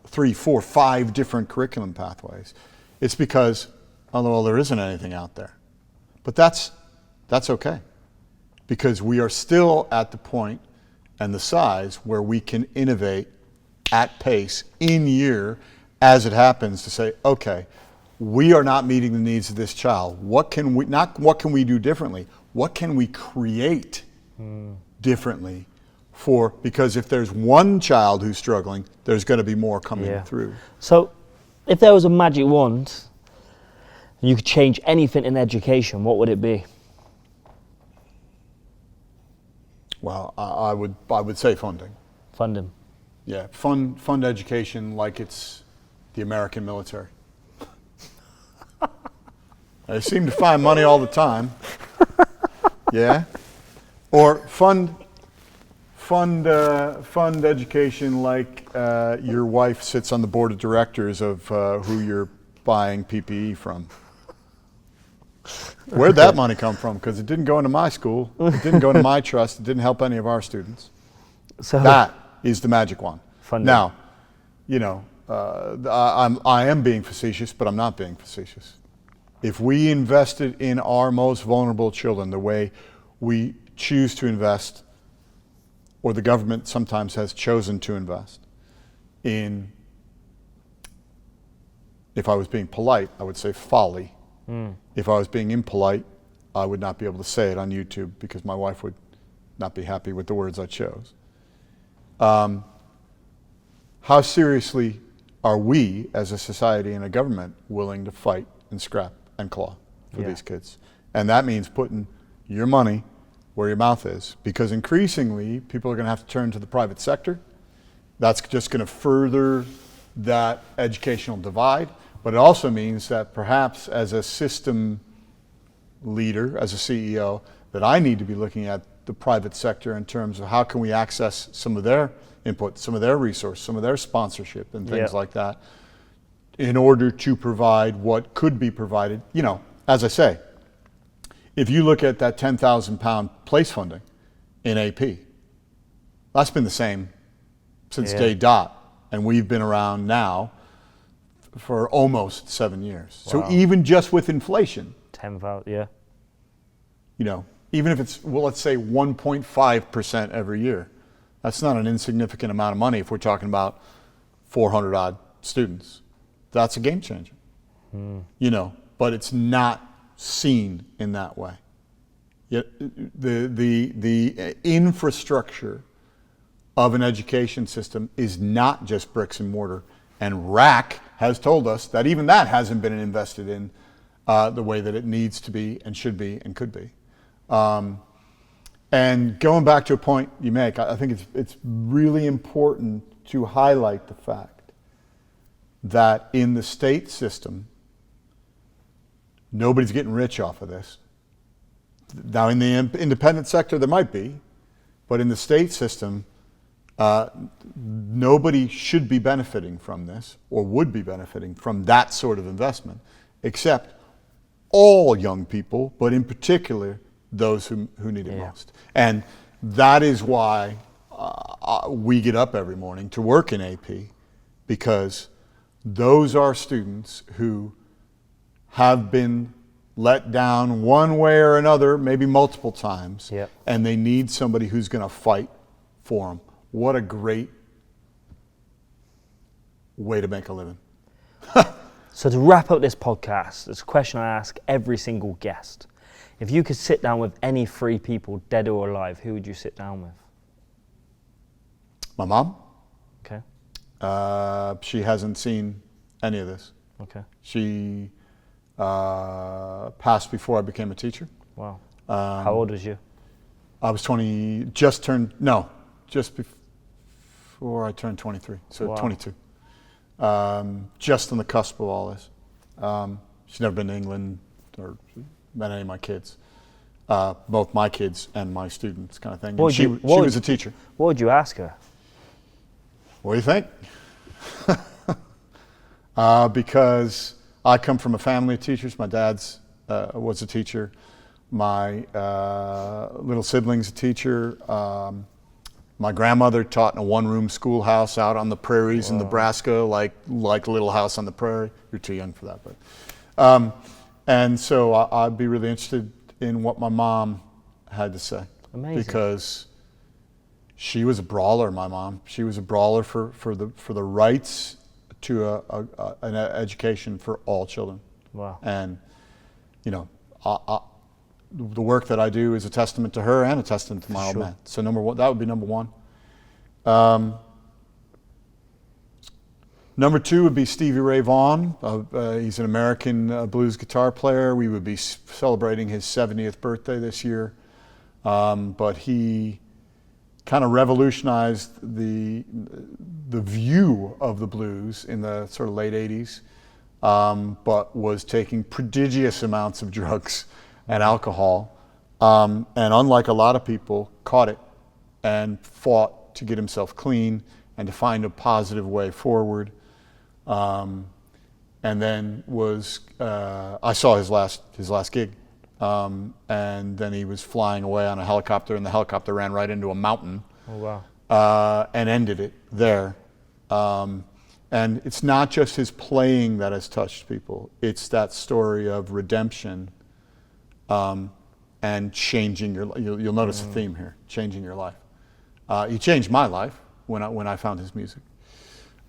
3, 4, 5 different curriculum pathways. It's because, well, there isn't anything out there. But that's okay, because we are still at the point and the size where we can innovate at pace in year as it happens to say, okay, we are not meeting the needs of this child. What can we do differently? What can we create differently because if there's one child who's struggling, there's going to be more coming through. So if there was a magic wand You could change anything in education, what would it be? Well, I would say funding. Funding. Yeah, fund education like it's the American military. They seem to find money all the time. Yeah, or fund education like your wife sits on the board of directors of who you're buying PPE from. Where'd that money come from? Because it didn't go into my school, it didn't go into my trust, it didn't help any of our students. So that is the magic one. Funding. Now, you know, I am being facetious, but I'm not being facetious. If we invested in our most vulnerable children the way we choose to invest, or the government sometimes has chosen to invest in, if I was being polite, I would say folly. If I was being impolite, I would not be able to say it on YouTube because my wife would not be happy with the words I chose. How seriously are we as a society and a government willing to fight and scrap and claw for these kids? And that means putting your money where your mouth is, because increasingly people are going to have to turn to the private sector. That's just going to further that educational divide. But it also means that perhaps as a system leader, as a CEO, that I need to be looking at the private sector in terms of how can we access some of their input, some of their resource, some of their sponsorship and things like that in order to provide what could be provided. You know, as I say, if you look at that £10,000 place funding in AP, that's been the same since day dot, and we've been around now for almost 7 years. Wow. So even just with inflation, 10,000, you know, even if it's, well, let's say 1.5% every year, that's not an insignificant amount of money if we're talking about 400 odd students. That's a game changer, you know, but it's not seen in that way. Yet the infrastructure of an education system is not just bricks and mortar, and RAC has told us that even that hasn't been invested in the way that it needs to be and should be and could be. And going back to a point you make, I think it's really important to highlight the fact that in the state system, nobody's getting rich off of this. Now in the independent sector there might be, but in the state system, nobody should be benefiting from this or would be benefiting from that sort of investment, except all young people, but in particular those who need it most. And that is why we get up every morning to work in AP, because those are students who have been let down one way or another, maybe multiple times, and they need somebody who's going to fight for them. What a great way to make a living. So to wrap up this podcast, there's a question I ask every single guest. If you could sit down with any three people, dead or alive, who would you sit down with? My mom. Okay. She hasn't seen any of this. Okay. She passed before I became a teacher. Wow. How old was you? I was 20, just before I turned 23, so 22. Just on the cusp of all this. She's never been to England or met any of my kids. Both my kids and my students, kind of thing. And she was a teacher. What would you ask her? What do you think? Because I come from a family of teachers. My dad's was a teacher. My little sibling's a teacher. My grandmother taught in a one-room schoolhouse out on the prairies in Nebraska, like Little House on the Prairie. You're too young for that, but. And so I'd be really interested in what my mom had to say. Amazing. Because she was a brawler, my mom. She was a brawler for the rights to an education for all children. Wow. And, you know, the work that I do is a testament to her and a testament to my old man. So number one, that would be number one. Number 2 would be Stevie Ray Vaughan. He's an American blues guitar player. We would be celebrating his 70th birthday this year. But he kind of revolutionized the view of the blues in the sort of late 80s, but was taking prodigious amounts of drugs and alcohol. And unlike a lot of people, caught it and fought to get himself clean and to find a positive way forward. And then I saw his last gig, and then he was flying away on a helicopter, and the helicopter ran right into a mountain. Oh, wow. And ended it there. And it's not just his playing that has touched people, it's that story of redemption, and changing you'll notice a theme here, changing your life. He changed my life when I found his music.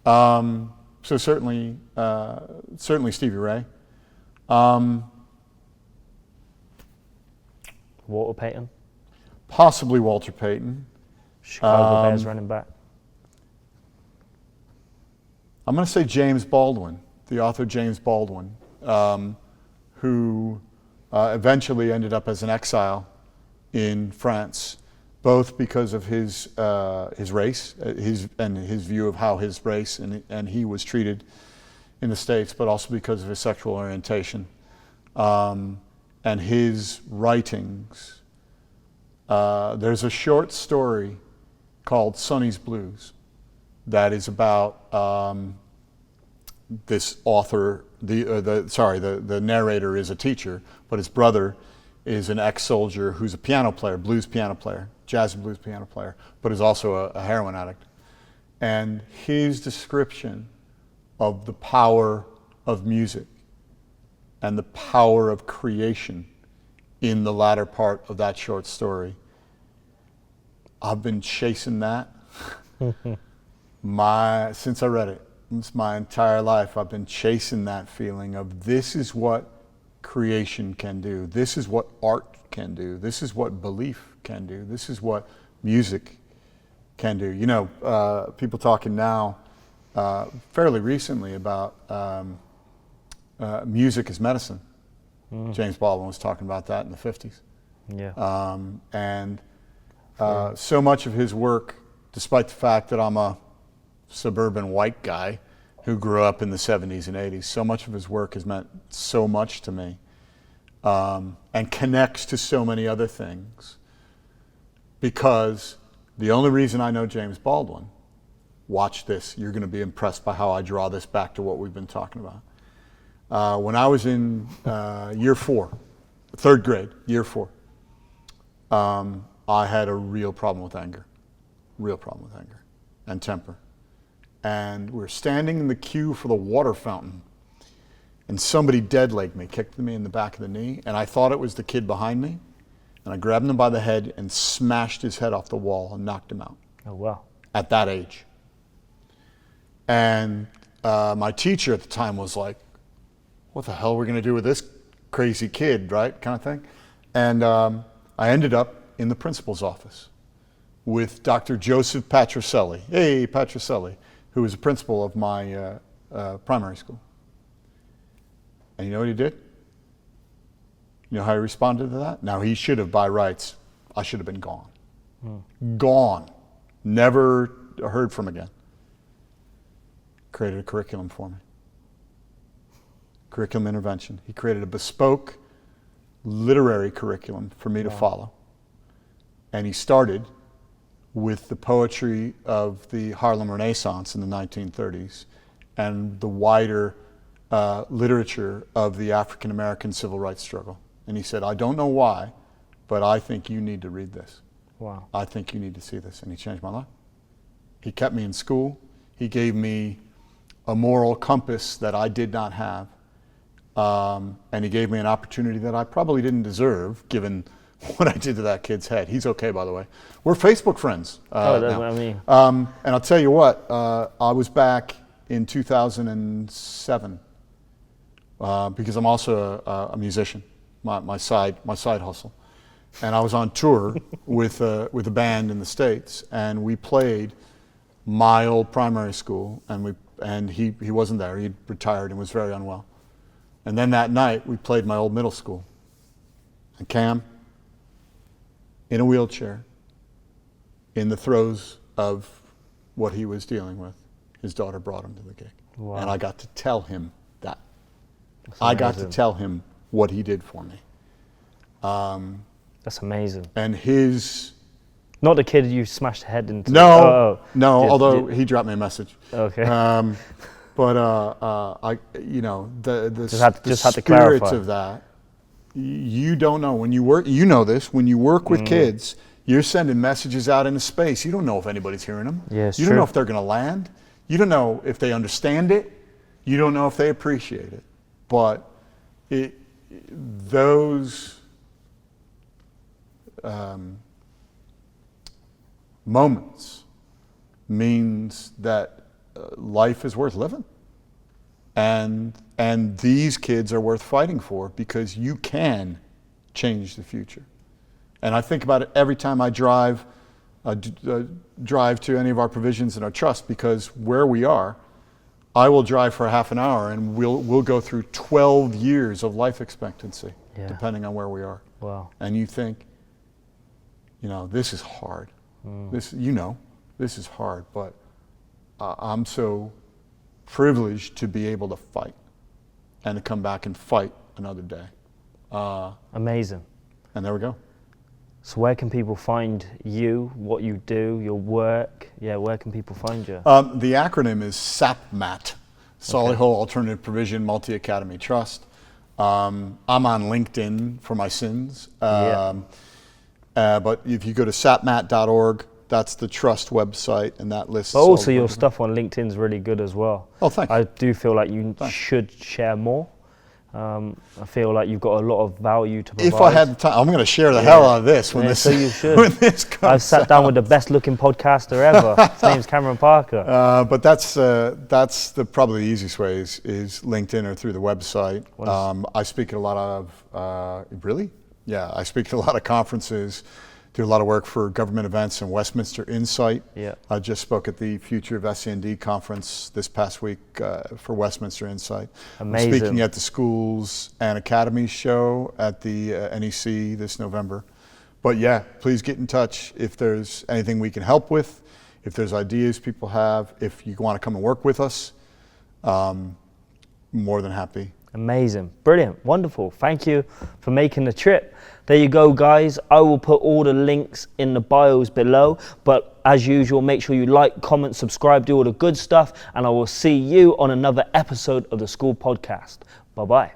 So certainly Stevie Ray. Walter Payton. Possibly Walter Payton. Chicago Bears running back. I'm going to say James Baldwin, the author James Baldwin, who eventually ended up as an exile in France, both because of his race, his view of how his race and he was treated in the States, but also because of his sexual orientation, and his writings. There's a short story called Sonny's Blues that is about this author. The narrator is a teacher, but his brother is an ex-soldier who's a piano player, blues piano player, jazz and blues piano player, but is also a heroin addict. And his description of the power of music and the power of creation in the latter part of that short story, I've been chasing that since I read it. It's my entire life. I've been chasing that feeling of this is what creation can do. This is what art can do. This is what belief can do. This is what music can do. You know, people talking now fairly recently about music as medicine. James Baldwin was talking about that in the 50s. Yeah. So much of his work, despite the fact that I'm a suburban white guy who grew up in the 70s and 80s, so much of his work has meant so much to me, and connects to so many other things, because the only reason I know James Baldwin, watch this, you're going to be impressed by how I draw this back to what we've been talking about. When I was in year 4, 3rd grade, year 4, I had a real problem with anger and temper. And we were standing in the queue for the water fountain, and somebody dead-legged me, kicked me in the back of the knee, and I thought it was the kid behind me, and I grabbed him by the head and smashed his head off the wall and knocked him out. Oh, wow. At that age. And my teacher at the time was like, what the hell are we going to do with this crazy kid, right, kind of thing? And I ended up in the principal's office with Dr. Joseph Patricelli. Hey, Patricelli, who was a principal of my primary school. And you know what he did? You know how he responded to that? Now, he should have, by rights, I should have been gone. Gone. Never heard from again. Created a curriculum for me. Curriculum intervention. He created a bespoke literary curriculum for me to follow. And he started with the poetry of the Harlem Renaissance in the 1930s and the wider literature of the African American civil rights struggle. And he said, I don't know why, but I think you need to read this. Wow. I think you need to see this. And he changed my life. He kept me in school. He gave me a moral compass that I did not have. And he gave me an opportunity that I probably didn't deserve, given what I did to that kid's head. He's okay, by the way. We're Facebook friends. That's now. what I mean. And I'll tell you what, I was back in 2007 because I'm also a musician, my side hustle. And I was on tour with a band in the States, and we played my old primary school, and we and he wasn't there. He'd retired and was very unwell. And then that night, we played my old middle school. And Cam, in a wheelchair, in the throes of what he was dealing with, his daughter brought him to the gig. Wow. And I got to tell him that. That's I got to amazing. tell him what he did for me. That's amazing. And his... Not the kid you smashed the head into. No, no. Did- although did- he dropped me a message. Okay. But I, you know, the Just had to spirits clarify. of that. You don't know when you work. You know this when you work with kids. You're sending messages out into space. You don't know if anybody's hearing them. Yeah, it's you don't know true. if they're going to land. You don't know if they understand it. You don't know if they appreciate it. But those moments means that life is worth living, and these kids are worth fighting for, because you can change the future. And I think about it every time I drive to any of our provisions in our trust, because where we are, I will drive for a half an hour and we'll go through 12 years of life expectancy, depending on where we are. Wow. And you think, you know, this is hard. This is hard, but I'm so privileged to be able to fight and to come back and fight another day. Amazing. And there we go. So where can people find you, what you do, your work? Yeah, where can people find you? The acronym is SAPMAT, Solihull Alternative Provision Multi-Academy Trust. I'm on LinkedIn for my sins. But if you go to sapmat.org, that's the trust website, and that lists. But also all your the- stuff on LinkedIn is really good as well. Oh, thanks. I do feel like you should share more. I feel like you've got a lot of value to provide. If I had the time, I'm going to share the hell out of this when Yeah, this. so you should. When this comes I've sat down with the best looking podcaster ever. His name's Cameron Parker. But that's the probably the easiest way is LinkedIn or through the website. I speak at a lot of really, yeah. I speak at a lot of conferences. Do a lot of work for government events and Westminster Insight. Yeah. I just spoke at the Future of SEND conference this past week for Westminster Insight. Amazing. I'm speaking at the Schools and Academies show at the NEC this November. But yeah, please get in touch if there's anything we can help with, if there's ideas people have, if you want to come and work with us, more than happy. Amazing, brilliant, wonderful. Thank you for making the trip. There you go, guys. I will put all the links in the bios below. But as usual, make sure you like, comment, subscribe, do all the good stuff. And I will see you on another episode of the School Podcast. Bye-bye.